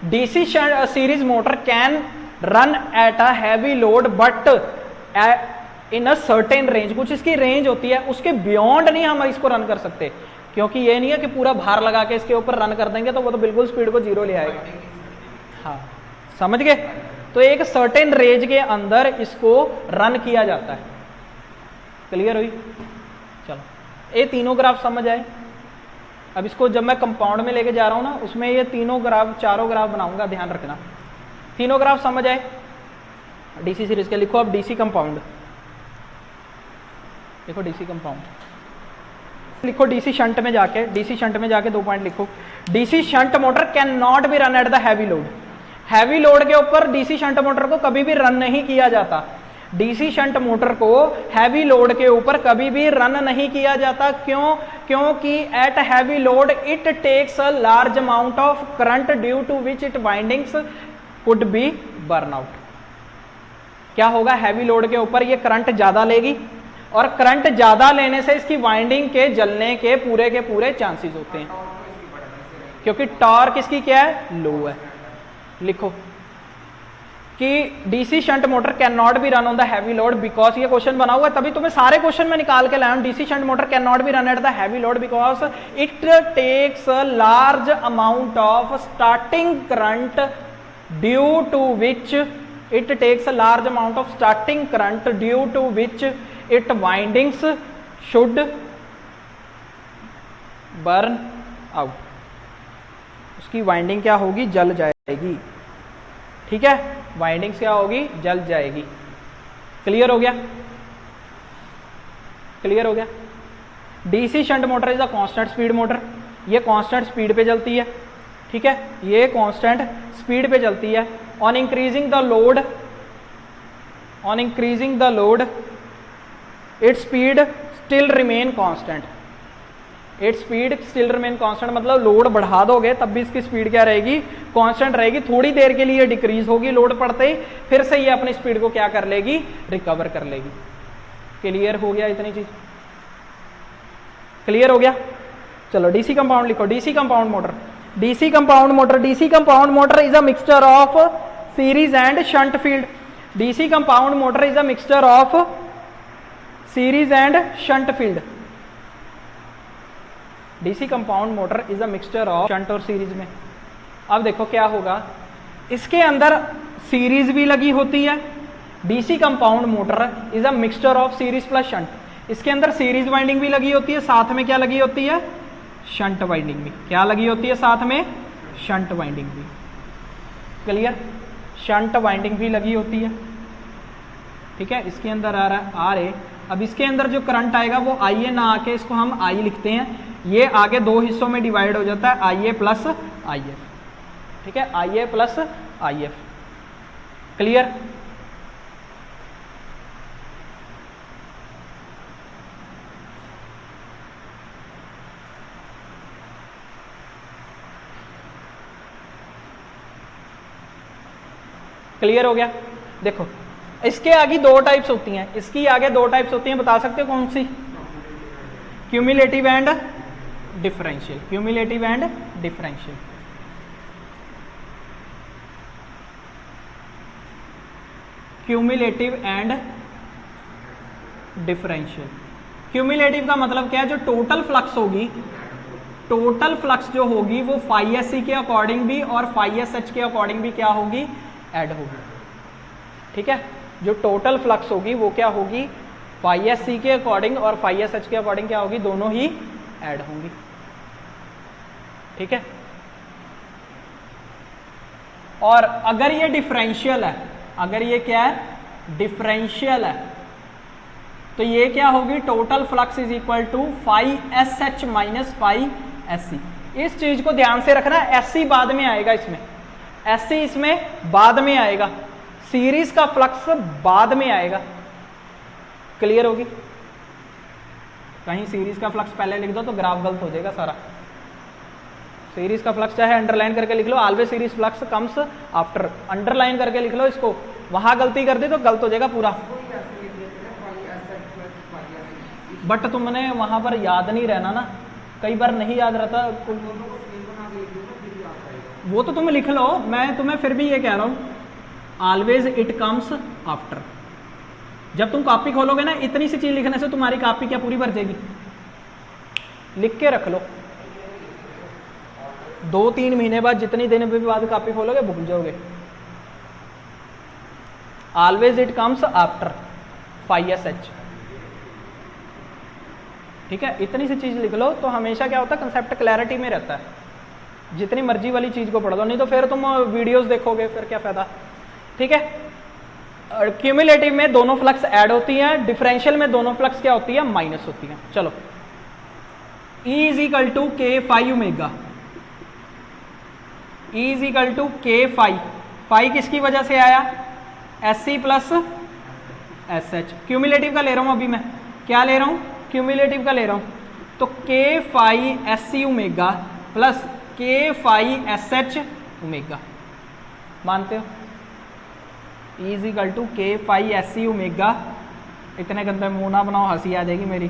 DC series motor can run at a heavy load but in a certain range. कुछ इसकी रेंज होती है, उसके बियॉन्ड नहीं हम इसको रन कर सकते। क्योंकि ये नहीं है कि पूरा भार लगा के इसके ऊपर रन कर देंगे तो वो तो बिल्कुल स्पीड को जीरो ले आएगा। हाँ, समझ गए? तो एक सर्टेन रेंज के अंदर इसको रन किया जाता है। क्लियर हुई? चलो, ये तीनों ग्राफ समझ आए। अब इसको जब मैं कंपाउंड में लेके जा रहा हूं ना, उसमें ये तीनों ग्राफ, चारों ग्राफ बनाऊंगा, ध्यान रखना। तीनों ग्राफ समझ आए डीसी सीरीज के। लिखो अब डीसी कंपाउंड, देखो डीसी कंपाउंड लिखो। डीसी शंट में जाके, डीसी शंट में जाके 2 पॉइंट लिखो। DC shunt motor can not be run at the heavy load. Heavy load के ऊपर डीसी शंट मोटर को कभी भी रन नहीं किया जाता। डीसी शंट मोटर को हैवी लोड के ऊपर कभी भी रन नहीं किया जाता। क्यों? क्योंकि at heavy load it takes a large amount of current due to which it windings could be burn out. क्या होगा, हैवी लोड के ऊपर ये करंट ज्यादा लेगी, और करंट ज्यादा लेने से इसकी वाइंडिंग के जलने के पूरे चांसेस होते हैं, क्योंकि टॉर्क इसकी क्या है, लो है। लिखो कि DC shunt motor can not be run on the heavy load because, ये क्वेश्चन बना हुआ है तभी तुम्हें सारे क्वेश्चन में निकाल के लाया हूं। DC shunt motor can not be run at the heavy load because it takes a large amount of starting current due to which it takes a large amount of starting current due to which it windings should burn out. उसकी winding क्या होगी, जल जाएगी। ठीक है, windings क्या होगी, जल जाएगी। क्लियर हो गया? क्लियर हो गया? DC shunt motor is a constant speed motor. ये कांस्टेंट स्पीड पे चलती है। ठीक है, ये कांस्टेंट स्पीड पे चलती है। On increasing the load, on increasing the load its speed still remain constant. Its speed still remain constant मतलब लोड बढ़ा दोगे तब भी इसकी स्पीड क्या रहेगी, कांस्टेंट रहेगी। थोड़ी देर के लिए डिक्रीज होगी लोड पड़ते ही, फिर से ये अपनी स्पीड को क्या कर लेगी, रिकवर कर लेगी। क्लियर हो गया इतनी चीज? क्लियर हो गया? चलो डीसी कंपाउंड लिखो। DC compound motor, DC compound motor, DC compound motor is a mixture of series and shunt field. DC compound motor is a mixture of series and shunt field. DC compound motor is a mixture of shunt और series में। अब देखो क्या होगा, इसके अंदर series भी लगी होती है। DC compound motor is a mixture of series plus shunt. इसके अंदर सीरीज वाइंडिंग भी लगी होती है, साथ में क्या लगी होती है, शंट वाइंडिंग भी। क्या लगी होती है साथ में, शंट वाइंडिंग भी। क्लियर? शंट वाइंडिंग भी लगी होती है। ठीक है, इसके अंदर आ रहा है आर ए। अब इसके अंदर जो करंट आएगा वो आई ए ना आके इसको हम आई लिखते हैं, ये आगे दो हिस्सों में डिवाइड हो जाता है, I A plus I F. ठीक है, I A plus I F. Clear? Clear हो गया? देखो इसके आगे दो टाइप्स होती हैं, इसकी आगे दो टाइप्स होती हैं, बता सकते हो कौन सी? Cumulative and differential. Cumulative and differential. Cumulative and differential. Cumulative का मतलब क्या है? जो टोटल फ्लक्स होगी, टोटल फ्लक्स जो होगी वो फाई एस सी के अकॉर्डिंग भी और फाई एस एच के अकॉर्डिंग भी क्या होगी? ऐड होगी। ठीक है, जो टोटल फ्लक्स होगी वो क्या होगी? फाई एस सी के अकॉर्डिंग और फाई एस एच के अकॉर्डिंग क्या होगी? दोनों ही ऐड होंगी। ठीक है, और अगर ये डिफरेंशियल है, अगर ये क्या है? डिफरेंशियल है, तो ये क्या होगी? Total flux is equal to phi S H minus phi S C. इस चीज को ध्यान से रखना, एस सी बाद में आएगा, इसमें एस सी इसमें बाद में आएगा, सीरीज का फ्लक्स बाद में आएगा। क्लियर होगी? कहीं सीरीज का फ्लक्स पहले लिख दो तो ग्राफ गलत हो जाएगा सारा। सीरीज का फ्लक्स चाहे अंडरलाइन करके लिख लो, always series flux comes after, underline करके लिख लो इसको, वहां गलती कर दी तो गलत हो जाएगा पूरा। बट तुमने वहां पर याद नहीं रहना ना, कई बार नहीं याद रहता, वो तो तुम लिख लो, मैं तुम्हें फिर भी ये कह रहा हूं ऑलवेज इट कम्स आफ्टर। जब तुम कॉपी खोलोगे ना, इतनी सी चीज लिखने से तुम्हारी कॉपी क्या पूरी भर जाएगी? लिख के रख लो, 2-3 महीने बाद, जितनी दिन भी बाद कॉपी खोलोगे भूल जाओगे। Always it comes after phi S H. ठीक है, इतनी सी चीज लिख लो तो हमेशा क्या होता है? कंसेप्ट क्लैरिटी में रहता है। जितनी मर्जी वाली चीज को पढ़ दो, नहीं तो फिर तुम वीडियोस देखोगे, फिर क्या फायदा? ठीक है, क्यूमुलेटिव में दोनों फ्लक्स ऐड होती हैं, डिफरेंशियल में दोनों फ्लक्स क्या होती है? माइनस होती हैं। चलो, E is equal to K phi omega. E is equal to K phi. Phi किसकी वजह से आया? S C plus S H. Cumulative का ले रहा हूं अभी मैं, क्या ले रहा हूं? क्यूमुलेटिव का ले रहा हूं। तो K phi S C omega plus K phi S H omega, मानते हो? E is equal to K phi S C omega. इतने गंदे मुंह ना बनाओ, हंसी आ जाएगी मेरी।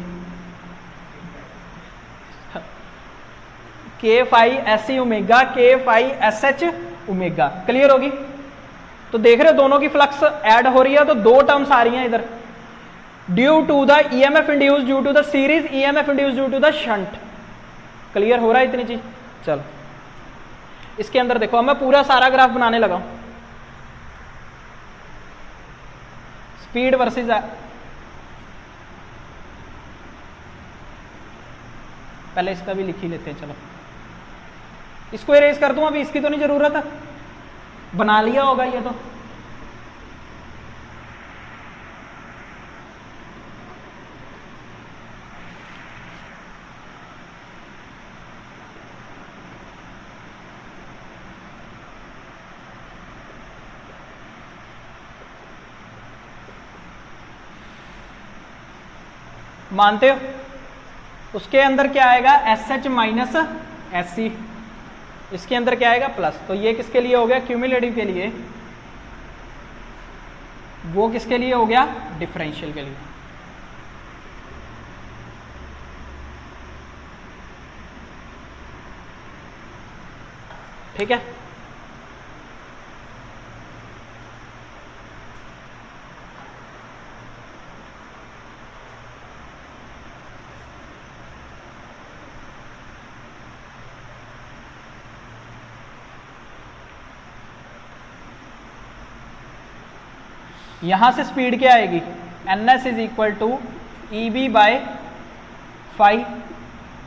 K phi S C omega, K phi S H omega. Clear होगी? तो देख रहे हो दोनों की फ्लक्स ऐड हो रही है, तो दो टर्म्स आ रही हैं इधर, due to the EMF induce due to the series, EMF induce due to the shunt. Clear हो रहा है इतनी चीज? चलो, इसके अंदर देखो, मैं पूरा सारा ग्राफ बनाने लगा हूं। स्पीड वर्सेस, पहले इसका भी लिख ही लेते हैं। चलो, इसको इरेज कर दूं, अभी इसकी तो नहीं जरूरत है, बना लिया होगा ये तो। मानते हो? उसके अंदर क्या आएगा? S H minus S C. इसके अंदर क्या आएगा? प्लस। तो ये किसके लिए हो गया? क्यूमुलेटिव के लिए। वो किसके लिए हो गया? डिफरेंशियल के लिए। ठीक है, यहां से स्पीड क्या आएगी? N S is equal to E B by phi,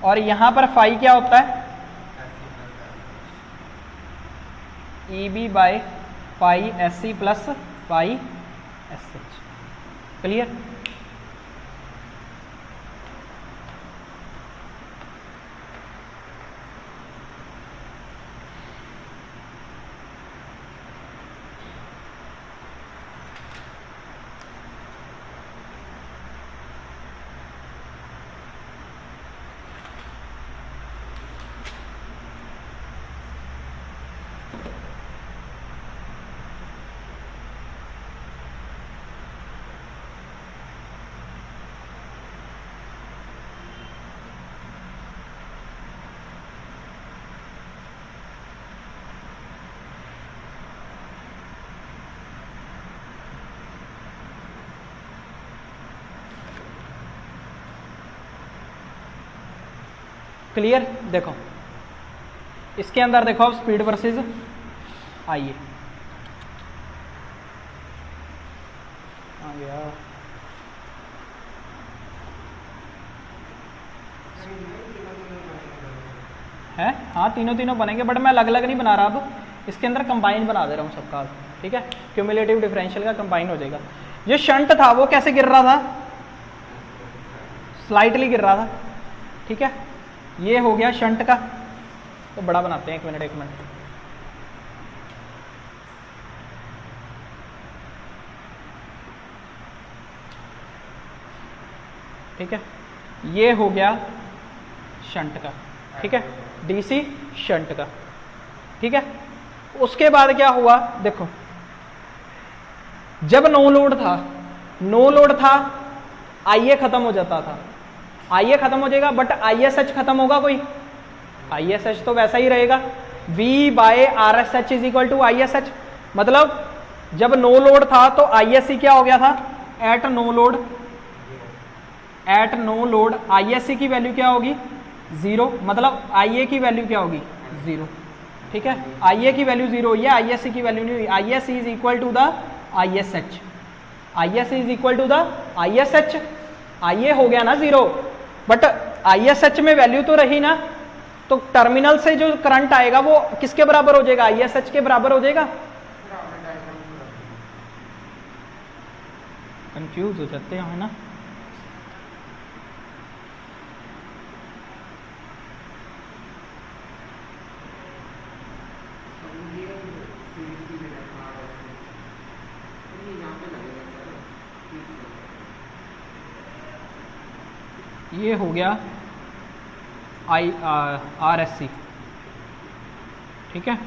और यहां पर फाई क्या होता है? E B by phi S C plus phi S H. Clear? Clear? देखो इसके अंदर देखो अब स्पीड वर्सेस आइए आ गया है। हाँ तीनों बनेंगे, बट मैं अलग अलग नहीं बना रहा, अब इसके अंदर कंबाइन बना दे रहा हूँ सबका। ठीक है, क्यूमुलेटिव डिफरेंशियल का कंबाइन हो जाएगा। जो शंट था वो कैसे गिर रहा था? स्लाइटली गिर रहा था। ठीक है, ये हो गया शंट का। तो बड़ा बनाते हैं, एक मिनट। ठीक है, ये हो गया शंट का। ठीक है, डीसी शंट का। ठीक है, उसके बाद क्या हुआ देखो, जब नो लोड था आईए खत्म हो जाता था, आईए खत्म हो जाएगा, बट आईएसएच खत्म होगा कोई? आईएसएच तो वैसा ही रहेगा, V by R S H is equal to ISH. मतलब जब नो लोड था तो आईएससी क्या हो गया था? एट नो लोड आईएससी की वैल्यू क्या होगी? 0। मतलब आईए की वैल्यू क्या होगी? 0। ठीक है, आईए की वैल्यू 0 हुई है, आईएससी की वैल्यू नहीं हुई। ISC is equal to the ISH, ISC is equal to the ISH. IA हो गया ना 0, बट आईएसएच में वैल्यू तो रही ना, तो टर्मिनल से जो करंट आएगा वो किसके बराबर हो जाएगा? आईएसएच के बराबर हो जाएगा। कंफ्यूज हो जाते हैं ना। ये हो गया आरएससी। ठीक है,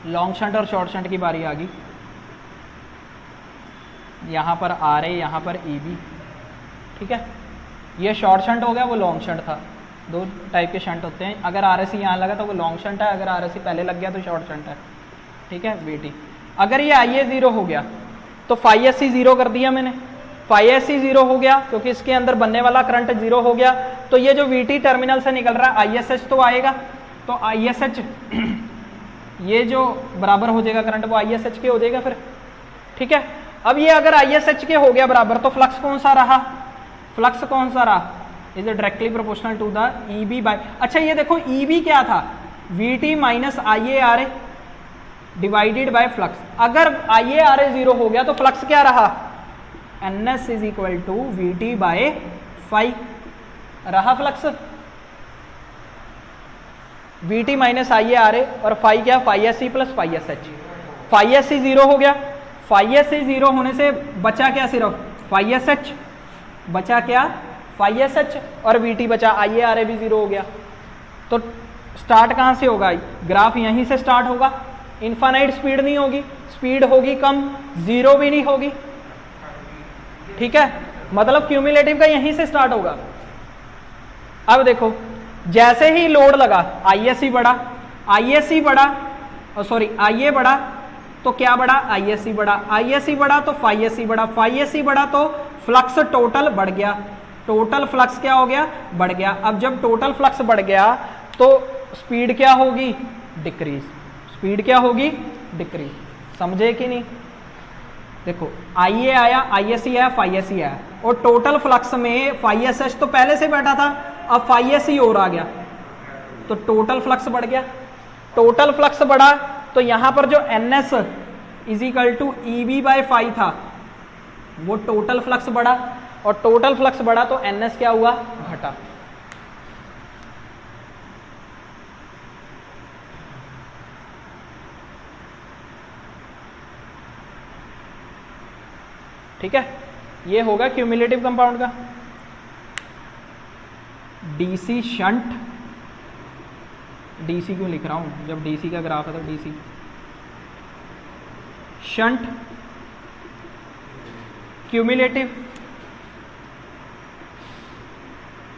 लॉन्ग शंट और शॉर्ट शंट की बारी आ गई। यहाँ पर आर ए, यहाँ पर ई बी। ठीक है, ये शॉर्ट शंट हो गया, वो लॉन्ग शंट था। दो टाइप के शंट होते हैं, अगर आरएससी यहाँ लगा तो वो लॉन्ग शंट है, अगर आरएससी पहले लग गया तो शॉर्ट शंट है। ठीक है बेटी, अगर ये आईए 0 हो गया तो फाई एस सी 0 कर दिया मैंने, फाई एस सी 0 हो गया क्योंकि इसके अंदर बनने वाला करंट 0 हो गया। तो ये जो वीटी टर्मिनल से निकल रहा है आईएसएच तो आएगा, तो आईएसएच ये जो बराबर हो जाएगा करंट वो आईएसएच के हो जाएगा फिर। ठीक है, अब ये अगर आईएसएच के हो गया बराबर तो फ्लक्स कौन सा रहा? फ्लक्स कौन सा रहा? Is directly proportional to the EB by. अच्छा ये देखो ईबी क्या था? VT minus IA R A divided by flux. अगर आईए आर ए 0 हो गया तो फ्लक्स क्या रहा? NS is equal to VT by phi रहा flux. VT minus IA R A और फाई क्या? Phi S C plus phi S H. Phi S C 0 हो गया, फाई एस सी 0 होने से बचा क्या? सिर्फ फाई एस एच बचा क्या? फाई एस एच, और वीटी बचा, आईए आर ए भी 0 हो गया। तो स्टार्ट कहां से होगा? ग्राफ यहीं से स्टार्ट होगा। इनफाइनाइट स्पीड नहीं होगी, स्पीड होगी कम, 0 भी नहीं होगी। ठीक है, मतलब क्यूमुलेटिव का यहीं से स्टार्ट होगा। अब देखो जैसे ही लोड लगा आईएससी बढ़ा, आईएससी बढ़ा सॉरी आईए बढ़ा तो क्या बढ़ा? आईएससी बढ़ा, आईएससी बढ़ा तो फाई एससी बढ़ा, फाई एससी बढ़ा तो फ्लक्स टोटल बढ़ गया, टोटल फ्लक्स क्या हो गया? बढ़ गया। अब जब टोटल फ्लक्स बढ़ गया तो स्पीड क्या होगी? डिक्रीज। स्पीड क्या होगी? डिक्रीज। समझे कि नहीं? देखो आईए आया, आईएससी आया, फाई एससी आया, और टोटल फ्लक्स में फाई एस एच तो पहले से बैठा था, अब फाई एससी और आ गया तो टोटल फ्लक्स बढ़ गया। टोटल फ्लक्स बढ़ा तो यहां पर जो N S is equal to E B by phi था, वो टोटल फ्लक्स बढ़ा, और टोटल फ्लक्स बढ़ा तो NS क्या हुआ, घटा। ठीक है, ये होगा क्यूमुलेटिव कंपाउंड का। डीसी शंट, डीसी क्यों लिख रहा हूं जब डीसी का ग्राफ है तो डीसी शंट क्यूमुलेटिव,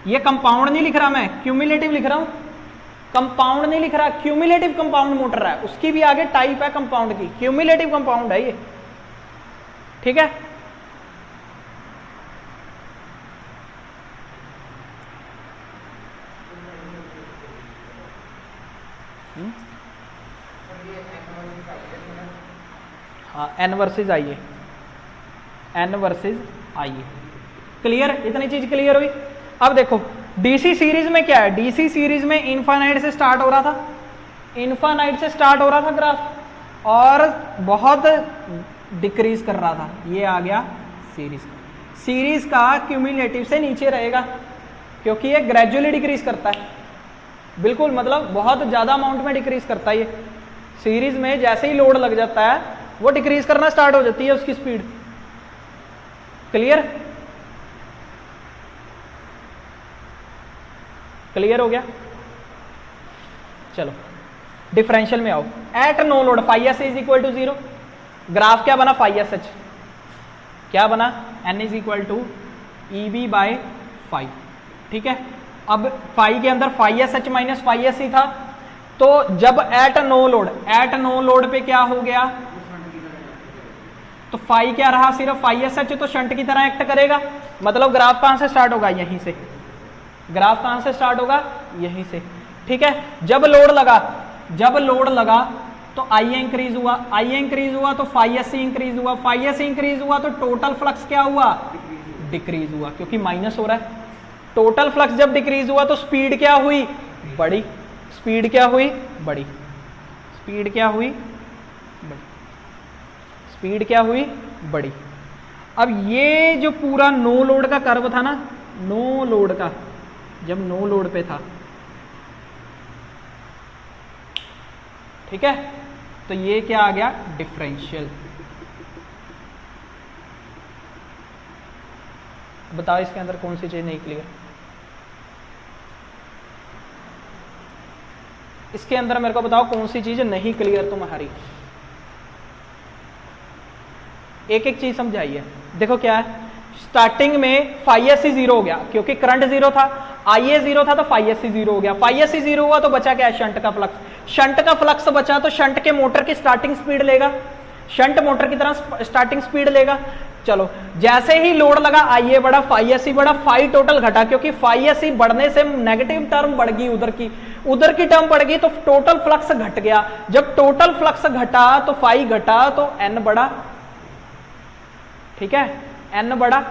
ये कंपाउंड नहीं लिख रहा मैं, क्यूमुलेटिव लिख रहा हूं, कंपाउंड नहीं लिख रहा, क्यूमुलेटिव कंपाउंड मोटर है, उसकी भी आगे टाइप है कंपाउंड की, क्यूमुलेटिव कंपाउंड है ये। ठीक है, हाँ एन वर्सेज आइए, एन वर्सेज आइए, क्लियर, इतनी चीज क्लियर हुई। अब देखो डीसी सीरीज में क्या है, डीसी सीरीज में इनफाइनाइट से स्टार्ट हो रहा था, इनफाइनाइट से स्टार्ट हो रहा था ग्राफ और बहुत डिक्रीज कर रहा था, ये आ गया सीरीज का। सीरीज का क्यूमुलेटिव से नीचे रहेगा क्योंकि ये ग्रेजुअली डिक्रीज करता है, बिल्कुल मतलब बहुत ज्यादा अमाउंट में डिक्रीज करता है ये। सीरीज में जैसे ही लोड लग जाता है वो डिक्रीज करना स्टार्ट हो जाती है उसकी स्पीड। क्लियर, क्लियर हो गया। चलो डिफरेंशियल में आओ। At no load phi S is equal to 0, graph क्या बना, फाई एस एच क्या बना, N is equal to E B by phi. ठीक है, अब फाई के अंदर phi S H minus phi S ही था, तो जब एट नो लोड पे क्या हो गया, तो फाई क्या रहा, सिर्फ फाई एस एच, तो शंट की तरह एक्ट करेगा। मतलब ग्राफ कहां से स्टार्ट होगा, यहीं से, ग्राफ कहां से स्टार्ट होगा, यहीं से। ठीक है, जब लोड लगा तो आई ए इंक्रीज हुआ, आई ए इंक्रीज हुआ तो फाई एस सी इंक्रीज हुआ, फाई एस सी इंक्रीज हुआ तो टोटल फ्लक्स क्या हुआ, डिक्रीज हुआ, क्योंकि माइनस हो रहा है। टोटल फ्लक्स जब डिक्रीज हुआ तो स्पीड क्या हुई, बढ़ी, स्पीड क्या हुई, बढ़ी, स्पीड क्या हुई, बढ़ी, स्पीड क्या हुई, बढ़ी। अब ये जो पूरा नो लोड का कर्व था ना, नो लोड का, जब नो लोड पे था, ठीक है, तो ये क्या आ गया, डिफरेंशियल। बताओ इसके अंदर कौन सी चीज नहीं क्लियर, इसके अंदर मेरे को बताओ कौन सी चीज नहीं क्लियर तुम्हारी, एक एक चीज समझाइए। देखो क्या है, स्टार्टिंग में फाई एस सी 0 हो गया क्योंकि करंट 0 था, आई ए 0 था तो फाई एस सी 0 हो गया, फाई एस सी 0 हुआ तो बचा क्या है, शंट का फ्लक्स, शंट का फ्लक्स बचा तो शंट के मोटर की स्टार्टिंग स्पीड लेगा, शंट मोटर की तरह स्टार्टिंग स्पीड लेगा। चलो जैसे ही लोड लगा आई ए बढ़ा, फाई एस सी बढ़ा, फाई टोटल घटा, क्योंकि फाई एस सी बढ़ने से नेगेटिव टर्म बढ़ गई, उधर की टर्म बढ़ गई तो टोटल फ्लक्स घट गया। जब टोटल फ्लक्स घटा तो फाई घटा तो एन बढ़ा, ठीक है, एन बढ़ा,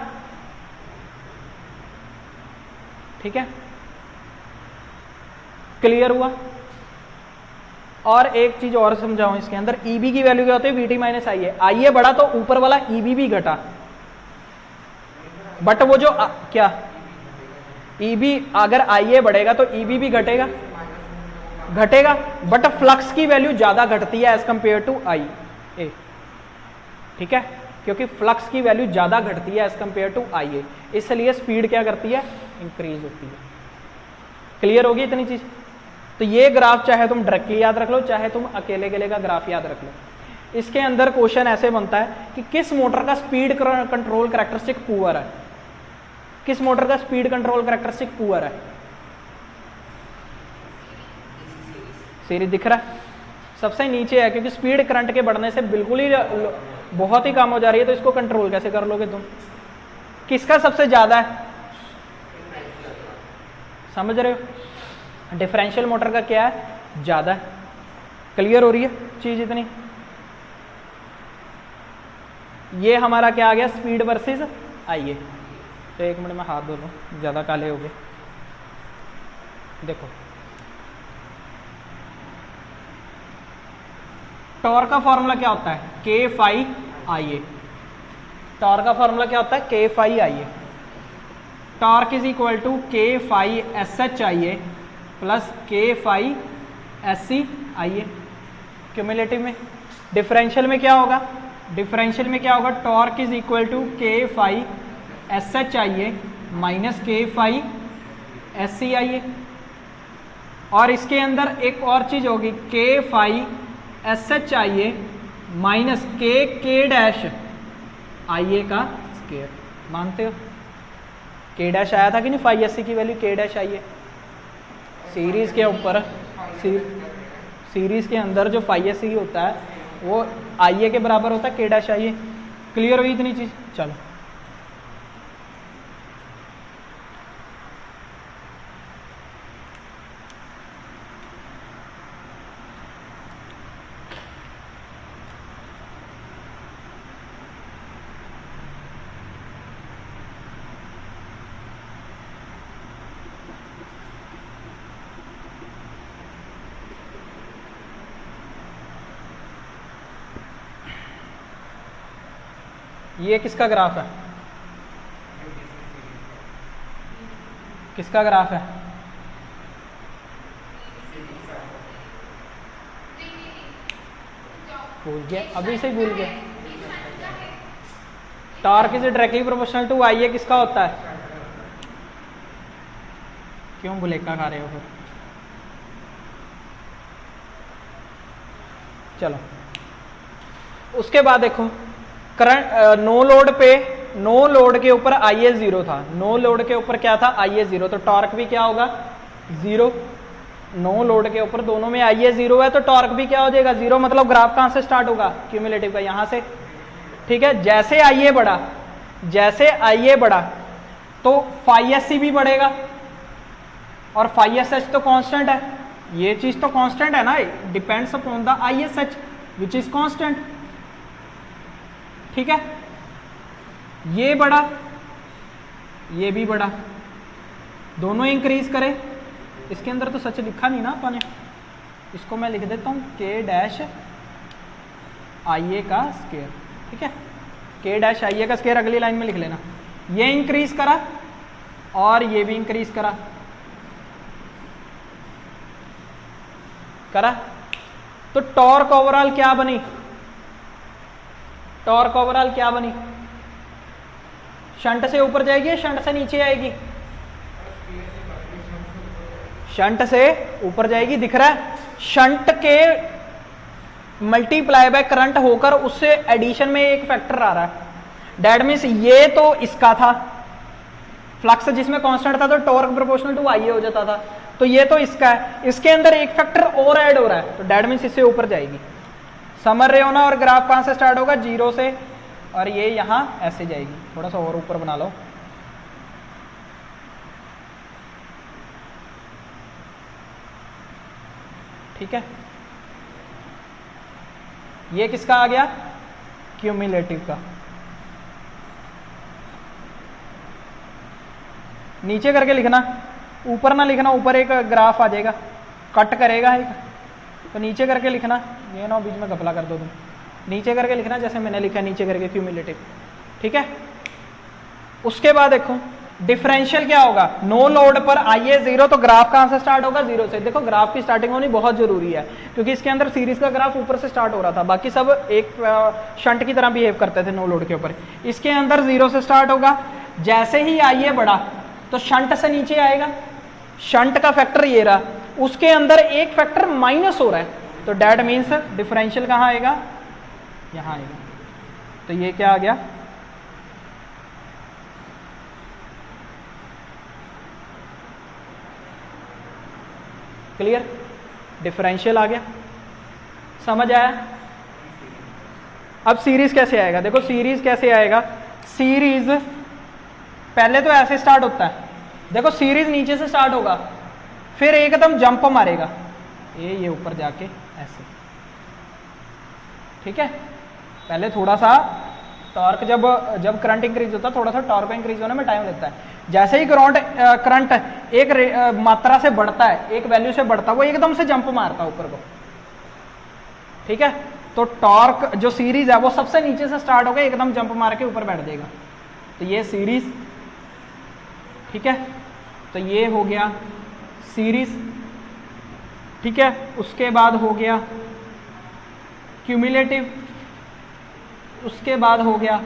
ठीक है, क्लियर हुआ। और एक चीज और समझाऊं इसके अंदर, ईबी की वैल्यू क्या होती है, वीटी माइनस आई ए, आई ए बढ़ा तो ऊपर वाला ईबी भी घटा, बट वो जो क्या ईबी, अगर आई ए बढ़ेगा तो ईबी भी घटेगा, बट फ्लक्स की वैल्यू ज्यादा घटती है एज कंपेयर टू आई ए, ठीक है, क्योंकि फ्लक्स की वैल्यू ज्यादा घटती है एज कंपेयर टू आई ए, इसलिए स्पीड क्या करती है, इंक्रीज होती है। क्लियर होगी इतनी चीज। तो ये ग्राफ चाहे तुम डायरेक्टली याद रख लो, चाहे तुम अकेले अकेले का ग्राफ याद रख लो। इसके अंदर क्वेश्चन ऐसे बनता है कि किस मोटर का स्पीड कंट्रोल कैरेक्टरिस्टिक पुअर है, किस मोटर का स्पीड कंट्रोल कैरेक्टरिस्टिक पुअर है, सीरीज दिख रहा है, सबसे नीचे है, क्योंकि स्पीड करंट के बढ़ने से बिल्कुल ही बहुत ही कम हो जा रही है, तो इसको कंट्रोल कैसे कर लोगे तुम। किसका सबसे ज्यादा है, समझ रहे हो, डिफरेंशियल मोटर का क्या है, ज्यादा है। क्लियर हो रही है चीज इतनी। ये हमारा क्या आ गया, स्पीड वर्सेस आइए। तो एक मिनट में हाथ धो लो, ज्यादा काले हो गए। देखो टॉर्क का फॉर्मूला क्या होता है, K phi I A, torque का फॉर्मूला क्या होता है, K phi I A. Torque is equal to K phi S H I A plus K phi S C I A cumulative में। डिफरेंशियल में क्या होगा, डिफरेंशियल में क्या होगा, torque is equal to K phi S H I A minus K phi S C I A. और इसके अंदर एक और चीज होगी, K phi S H I A minus के डैश आई ए का स्केयर। मानते हो के डैश आया था कि नहीं, फाई एस सी की वैल्यू के डैश आई ए। सीरीज के ऊपर सीरीज के अंदर जो फाई एस सी होता है वो आई ए के बराबर होता है के डैश आई ए। क्लियर हुई इतनी चीज। चलो ये किसका ग्राफ है, किसका ग्राफ है, भूल गया, अभी से भूल गया। Torque is directly proportional to I A किसका होता है, क्यों बुलेका खा रहे हो फिर। चलो उसके बाद देखो करंट नो लोड पे, नो लोड के ऊपर आई ए जीरो था, नो लोड के ऊपर क्या था, आई ए जीरो, तो टॉर्क भी क्या होगा, जीरो। नो लोड के ऊपर दोनों में आई ए जीरो है तो टॉर्क भी क्या हो जाएगा, जीरो। मतलब ग्राफ कहां से स्टार्ट होगा, क्यूमुलेटिव का, यहां से। ठीक है, जैसे आई ए बढ़ा, जैसे आई ए बढ़ा तो फाई एस सी भी बढ़ेगा और फाई एस एच तो कांस्टेंट है, ये चीज तो कांस्टेंट है ना, depends upon the I S H which is constant. ठीक है, ये बढ़ा, ये भी बढ़ा, दोनों इंक्रीज करे। इसके अंदर तो सच लिखा नहीं ना अपने, इसको मैं लिख देता हूं के डैश आई ए का स्केयर। ठीक है, के डैश आई ए का स्केयर अगली लाइन में लिख लेना। ये इंक्रीज करा और ये भी इंक्रीज करा, करा तो टॉर्क ओवरऑल क्या बनी, टॉर्क ओवरऑल क्या बनी, शंट से ऊपर जाएगी या शंट से नीचे आएगी, शंट से ऊपर जाएगी, दिख रहा है। शंट के मल्टीप्लाई बाय करंट होकर उससे एडिशन में एक फैक्टर आ रहा है, दैट मीन्स ये तो इसका था फ्लक्स जिसमें कांस्टेंट था तो टॉर्क प्रोपोर्शनल टू आई ए हो जाता था, तो ये तो इसका है, इसके अंदर एक फैक्टर और ऐड हो रहा है तो दैट मीन्स इससे ऊपर जाएगी। समझ रहे हो ना। और ग्राफ कहां से स्टार्ट होगा, जीरो से, और ये यहां ऐसे जाएगी। थोड़ा सा और ऊपर बना लो, ठीक है। ये किसका आ गया, क्यूमुलेटिव का। नीचे करके लिखना, ऊपर ना लिखना, ऊपर एक ग्राफ आ जाएगा कट करेगा एक, तो नीचे करके लिखना। ये ना बीच में घपला कर दो तुम, नीचे करके लिखना जैसे मैंने लिखा नीचे करके क्यूमुलेटिव। ठीक है, उसके बाद देखो डिफरेंशियल क्या होगा, नो लोड पर आई ए जीरो, तो ग्राफ कहां से स्टार्ट होगा, जीरो से। देखो ग्राफ की स्टार्टिंग होनी बहुत जरूरी है क्योंकि इसके अंदर सीरीज का ग्राफ ऊपर से स्टार्ट हो रहा था, बाकी सब एक शंट की तरह बिहेव करते थे नो लोड के ऊपर। इसके अंदर जीरो से स्टार्ट होगा, जैसे ही आई ए बढ़ा तो शंट से नीचे आएगा, शंट का फैक्टर ये रहा, उसके अंदर एक फैक्टर माइनस हो रहा है तो डेट मीन्स डिफरेंशियल कहां आएगा, यहां आएगा। तो ये क्या आ गया, क्लियर, डिफरेंशियल आ गया। समझ आया। अब सीरीज कैसे आएगा, देखो सीरीज कैसे आएगा। सीरीज पहले तो ऐसे स्टार्ट होता है, देखो सीरीज नीचे से स्टार्ट होगा फिर एकदम जंप मारेगा ये ऊपर जाके ऐसे। ठीक है, पहले थोड़ा सा टॉर्क जब करंट इंक्रीज होता है थोड़ा सा टॉर्क इंक्रीज होने में टाइम लगता है। जैसे ही करंट एक मात्रा से बढ़ता है, एक वैल्यू से बढ़ता है, वो एकदम से जंप मारता है ऊपर को। ठीक है, तो टॉर्क जो सीरीज है वो सबसे नीचे से स्टार्ट होगा, एकदम जंप मार के ऊपर बैठ जाएगा। तो ये सीरीज, ठीक है, तो ये हो गया सीरीज, ठीक है। उसके बाद हो गया क्यूमुलेटिव, उसके बाद हो गया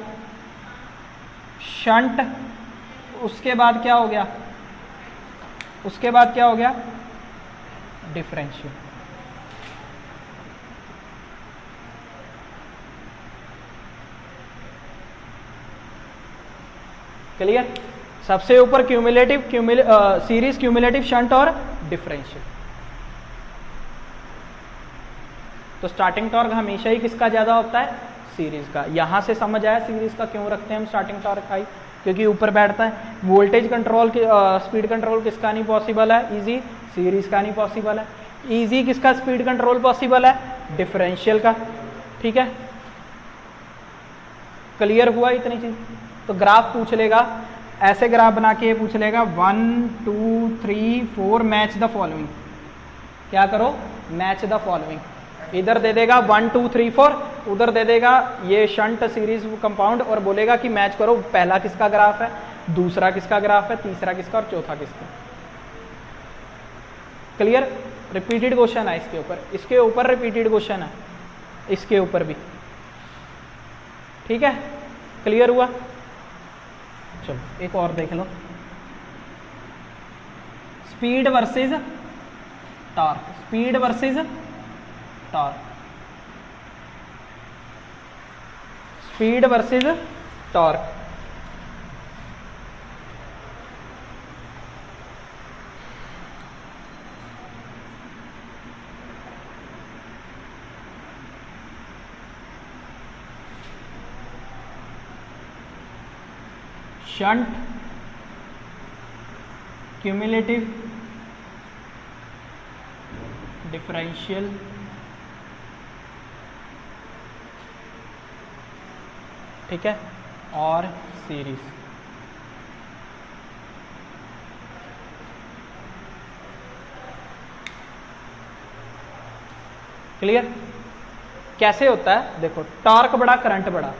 शंट, उसके बाद क्या हो गया, उसके बाद क्या हो गया डिफरेंशियल। क्लियर? सबसे ऊपर क्यूमुलेटिव, सीरीज, क्यूमुलेटिव, शंट और डिफरेंशियल। तो स्टार्टिंग टॉर्क हमेशा ही किसका ज्यादा होता है, सीरीज का। यहां से समझ आया सीरीज का क्यों रखते हैं हम स्टार्टिंग टॉर्क हाई, क्योंकि ऊपर बैठता है। वोल्टेज कंट्रोल, स्पीड कंट्रोल किसका नहीं पॉसिबल है, इजी, सीरीज का नहीं पॉसिबल है। इजी किसका स्पीड कंट्रोल पॉसिबल है, डिफरेंशियल का, ठीक है। क्लियर हुआ इतनी चीज? तो ग्राफ पूछ लेगा, ऐसे ग्राफ बना के पूछ लेगा 1 2 3 4 मैच द फॉलोइंग। क्या करो, मैच द फॉलोइंग। इधर दे देगा 1 2 3 4, उधर दे देगा ये शंट सीरीज कंपाउंड, और बोलेगा कि मैच करो पहला किसका ग्राफ है, दूसरा किसका ग्राफ है, तीसरा किसका और चौथा किसका। क्लियर? रिपीटेड क्वेश्चन है इसके ऊपर, इसके ऊपर रिपीटेड क्वेश्चन है, इसके ऊपर भी, ठीक है। क्लियर हुआ? चलो एक और देख लो, speed versus torque, speed versus torque, speed versus torque. Shunt, cumulative, differential, ठीक है, और सीरीज। क्लियर? कैसे होता है देखो, टॉर्क बढ़ा करंट बढ़ा,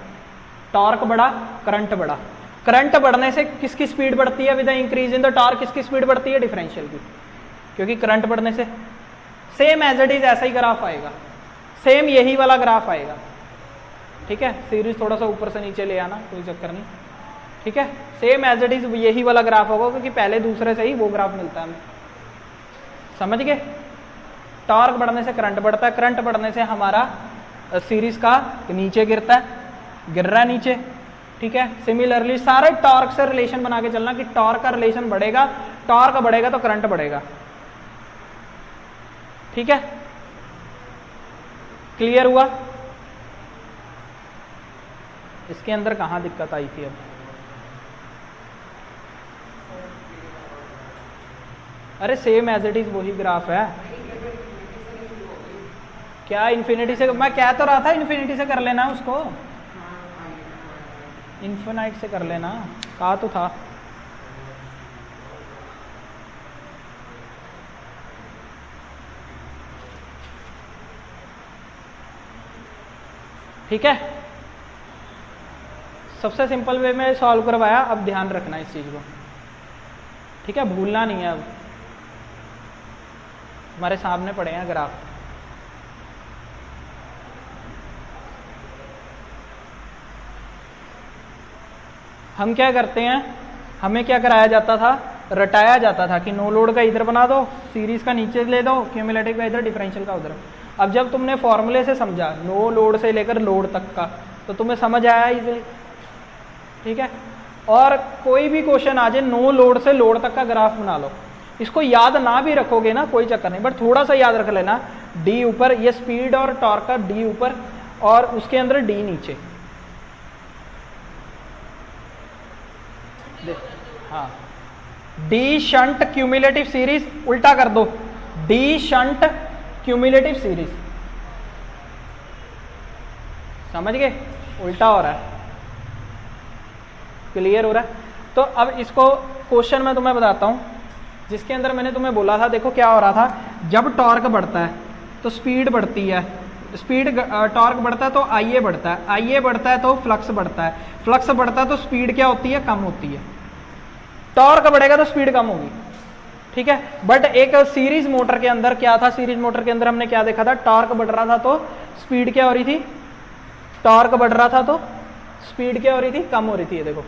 टॉर्क बढ़ा करंट बढ़ा। करंट बढ़ने से किसकी स्पीड बढ़ती है, with the increase in the torque किसकी स्पीड बढ़ती है, डिफरेंशियल की, क्योंकि करंट बढ़ने से सेम एज इट इज ऐसा ही ग्राफ आएगा, सेम यही वाला ग्राफ आएगा, ठीक है। सीरीज थोड़ा सा ऊपर से नीचे ले आना, कोई चक्कर नहीं, ठीक है। सेम एज इट इज यही वाला ग्राफ होगा, क्योंकि पहले दूसरे से ही वो ग्राफ मिलता है हमें, समझ गए। टॉर्क बढ़ने से करंट बढ़ता है, करंट बढ़ने से हमारा सीरीज का नीचे गिरता है, गिर रहा है नीचे, ठीक है। सिमिलरली सारे टॉर्क से रिलेशन बना के चलना कि टॉर्क का रिलेशन बढ़ेगा, टॉर्क बढ़ेगा तो करंट बढ़ेगा, ठीक है। क्लियर हुआ? इसके अंदर कहां दिक्कत आई थी अब? अरे सेम एज इट इज वही ग्राफ है। क्या इन्फिनिटी से? मैं कह तो रहा था इन्फिनिटी से कर लेना उसको, इन्फिनाइट से कर लेना, कहा तो था। ठीक है, सबसे सिंपल वे में सॉल्व करवाया, अब ध्यान रखना इस चीज को, ठीक है, भूलना नहीं है। अब हमारे सामने पड़े हैं ग्राफ, हम क्या करते हैं, हमें क्या कराया जाता था, रटाया जाता था कि नो लोड का इधर बना दो, सीरीज का नीचे ले दो, क्यूमुलेटिव का इधर, डिफरेंशियल का उधर। अब जब तुमने फॉर्मूले से समझा नो लोड से लेकर लोड तक का, तो तुम्हें समझ आया इजीली, ठीक है। और कोई भी क्वेश्चन आ जाए नो लोड से लोड तक का ग्राफ बना लो, इसको याद ना भी रखोगे ना कोई चक्कर नहीं, बट थोड़ा सा याद रख लेना, डी ऊपर, ये स्पीड और टॉर्क का डी ऊपर और उसके अंदर डी नीचे। हाँ, डी शंट क्यूमुलेटिव सीरीज, उल्टा कर दो, डी शंट क्यूमुलेटिव सीरीज, समझ गए, उल्टा हो रहा है। क्लियर हो रहा है? तो अब इसको क्वेश्चन मैं तुम्हें बताता हूं, जिसके अंदर मैंने तुम्हें बोला था, देखो क्या हो रहा था, जब टॉर्क बढ़ता है तो स्पीड बढ़ती है, स्पीड टॉर्क बढ़ता है तो आईए बढ़ता है, आईए बढ़ता है तो फ्लक्स बढ़ता है, फ्लक्स बढ़ता है तो स्पीड क्या होती है, कम होती है। टॉर्क बढ़ेगा तो स्पीड कम होगी, ठीक है। बट एक सीरीज मोटर के अंदर क्या था, सीरीज मोटर के अंदर हमने क्या देखा था, टॉर्क बढ़ रहा था तो स्पीड क्या हो रही थी, टॉर्क बढ़ रहा था तो स्पीड क्या हो रही थी, कम हो रही थी। ये देखो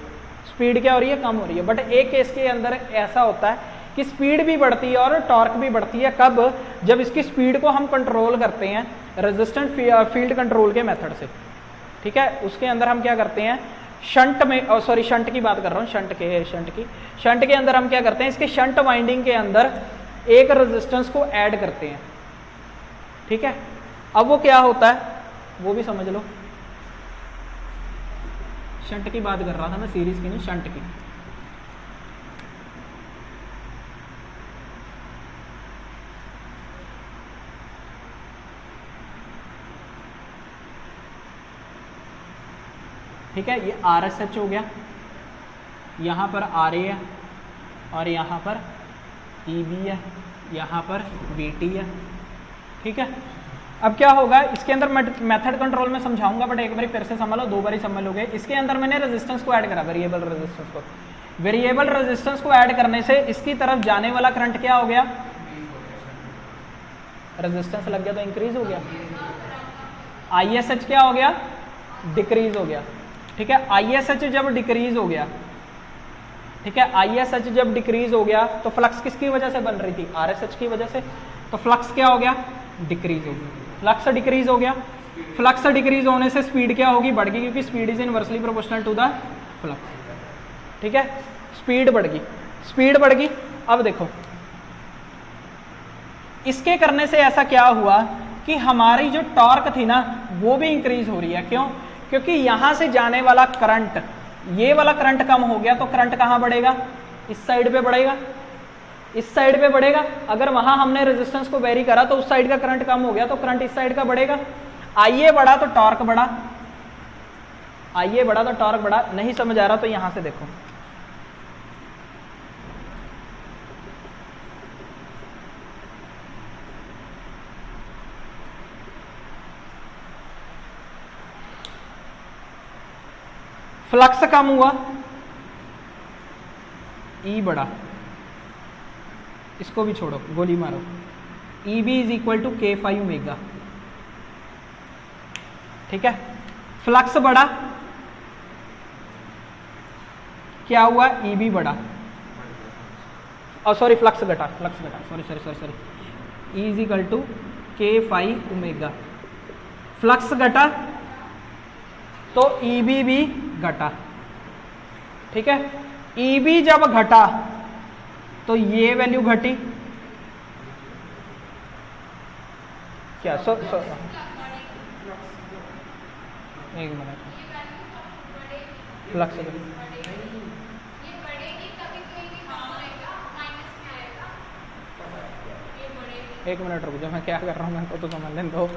स्पीड क्या हो रही है, कम हो रही है। बट एक केस के अंदर ऐसा होता है कि स्पीड भी बढ़ती है और टॉर्क भी बढ़ती है। कब, जब इसकी स्पीड को हम कंट्रोल करते हैं रेजिस्टेंट फील्ड कंट्रोल के मेथड से, ठीक है। उसके अंदर हम क्या करते हैं, शंट में, सॉरी शंट की बात कर रहा हूँ, शंट के अंदर हम क्या करते हैं, इसके शंट वाइंडिंग के अंदर एक रेजिस्टेंस को ऐड करते हैं, ठीक है। अब वो क्या होता है वो भी समझ लो। शंट की बात कर रहा था मैं, सीरीज की नहीं, शंट की। ठीक है, ये RSH हो गया, यहाँ पर RA है और यहाँ पर EB है, यहाँ पर VT है, ठीक है। अब क्या होगा, इसके अंदर मेथड कंट्रोल में समझाऊंगा, बट एक बार फिर से समझ लो, दो बार ही समझ लोगे। इसके अंदर मैंने रेजिस्टेंस को ऐड करा, वेरिएबल रेजिस्टेंस को। वेरिएबल रेजिस्टेंस को ऐड करने से इसकी तरफ जाने वाला करंट क्या हो गया, रेजिस्टेंस लग गया तो इंक्रीज हो गया। ISH क्या हो गया, डिक्रीज हो गया, ठीक है। ISH जब डिक्रीज हो गया, ठीक है, ISH जब डिक्रीज हो गया तो फ्लक्स किसकी वजह से बन रही थी, RSH की वजह से। तो फ्लक्स क्या हो गया, डिक्रीज हो गया, फ्लक्स डिक्रीज हो गया। फ्लक्स डिक्रीज होने से स्पीड क्या होगी, बढ़ गई, क्योंकि speed is inversely proportional to the flux, ठीक है। स्पीड बढ़ गई, स्पीड बढ़ गई। अब देखो इसके करने से ऐसा क्या हुआ कि हमारी जो टॉर्क थी ना वो भी इंक्रीज हो रही है। क्यों, क्योंकि यहां से जाने वाला करंट, ये वाला करंट कम हो गया तो करंट कहां बढ़ेगा, इस साइड पे बढ़ेगा, इस साइड पे बढ़ेगा। अगर वहां हमने रेजिस्टेंस को वेरी करा तो उस साइड का करंट कम हो गया तो करंट इस साइड का बढ़ेगा। आईए बढ़ा तो टॉर्क बढ़ा, आईए बढ़ा तो टॉर्क बढ़ा। नहीं समझ आ रहा तो यहां से देखो, फ्लक्स कम हुआ, ई बढ़ा, इसको भी छोड़ो, गोली मारो। EB is equal to K5 omega, ठीक है। फ्लक्स बढ़ा, क्या हुआ, EB बढ़ा, और सॉरी फ्लक्स घटा, sorry E is equal to K5 omega. Flux घटा तो EB भी घटा, ठीक है। EB जब घटा तो ये वैल्यू घटी, क्या एक मिनट, फ्लक्स एक मिनट रुक जाओ, मैं क्या कर रहा हूँ मैं तो समझ लें दो।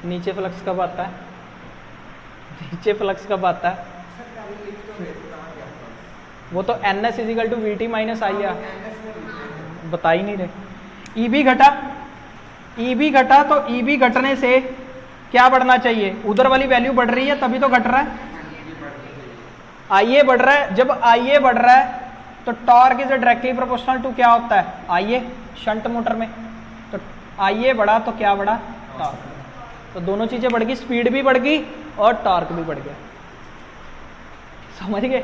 नीचे फ्लक्स कब आता है, नीचे फ्लक्स कब आता है, वो तो NS is equal to VT minus I है, बता ही नहीं रहे। EB घटा, EB घटा तो EB घटने से क्या बढ़ना चाहिए, उधर वाली वैल्यू बढ़ रही है तभी तो घट रहा है। IA बढ़ रहा है, जब IA बढ़ रहा है तो torque is directly proportional to क्या होता है, IA। शंट मोटर में तो IA बढ़ा तो क्या बढ़ा, टॉर्क। तो दोनों चीजें बढ़ गई, स्पीड भी बढ़ गई और टॉर्क भी बढ़ गया। समझ गए,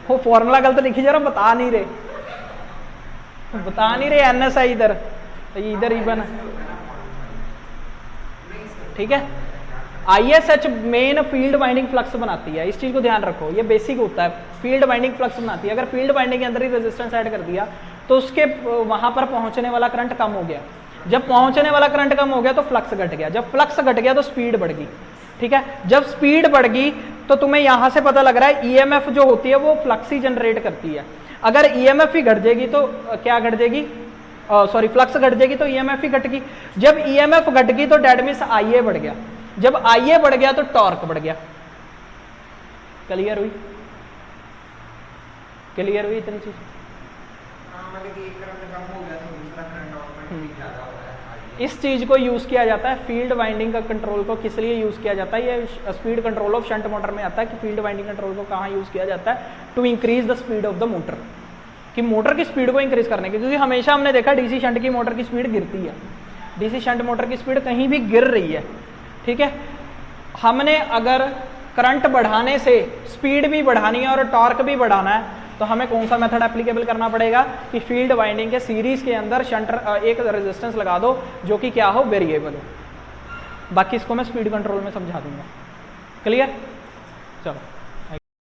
वो फॉर्मूला गलत लिखी जा रहा, बता नहीं रहे, NSI इधर, इधर ही बना, ठीक है। ISH main field winding flux बनाती है, इस चीज को ध्यान रखो, ये बेसिक होता है, फील्ड वाइंडिंग फ्लक्स बनाती है। अगर फील्ड वाइंडिंग के अंदर ही रेजिस्टेंस ऐड कर दिया तो उसके वहां पर पहुंचने वाला करंट कम हो गया। जब पहुंचने वाला करंट कम हो गया तो फ्लक्स घट गया, जब फ्लक्स घट गया तो स्पीड बढ़ गई। ठीक है। जब स्पीड बढ़ गई तो तुम्हें यहां से पता लग रहा है ईएमएफ जो होती है वो फ्लक्स ही जनरेट करती है। अगर ईएमएफ ही घट जाएगी तो क्या घट जाएगी, सॉरी फ्लक्स घट जाएगी तो ईएमएफ ही घट गई। जब ईएमएफ घट गई तो डेट मींस आईए बढ़ गया, जब आईए बढ़ गया तो टॉर्क बढ़ गया। क्लियर हुई, क्लियर हुई इतनी चीज। इस चीज को यूज किया जाता है फील्ड वाइंडिंग का कंट्रोल को किस लिए यूज किया जाता है, ये speed control of shunt motor में आता है कि फील्ड वाइंडिंग कंट्रोल को कहाँ यूज किया जाता है, to increase the speed of the motor, कि मोटर की स्पीड को इंक्रीज करने की। क्योंकि हमेशा हमने देखा डीसी शंट की मोटर की स्पीड गिरती है, डीसी शंट मोटर की स्पीड कहीं भी गिर रही है, ठीक है। हमने अगर करंट बढ़ाने से स्पीड भी बढ़ानी है और टॉर्क भी बढ़ाना है तो हमें कौन सा मेथड एप्लीकेबल करना पड़ेगा कि फील्ड वाइंडिंग के सीरीज के अंदर शंट एक रेजिस्टेंस लगा दो जो कि क्या हो, वेरिएबल हो। बाकी इसको मैं स्पीड कंट्रोल में समझा दूंगा। क्लियर, चलो।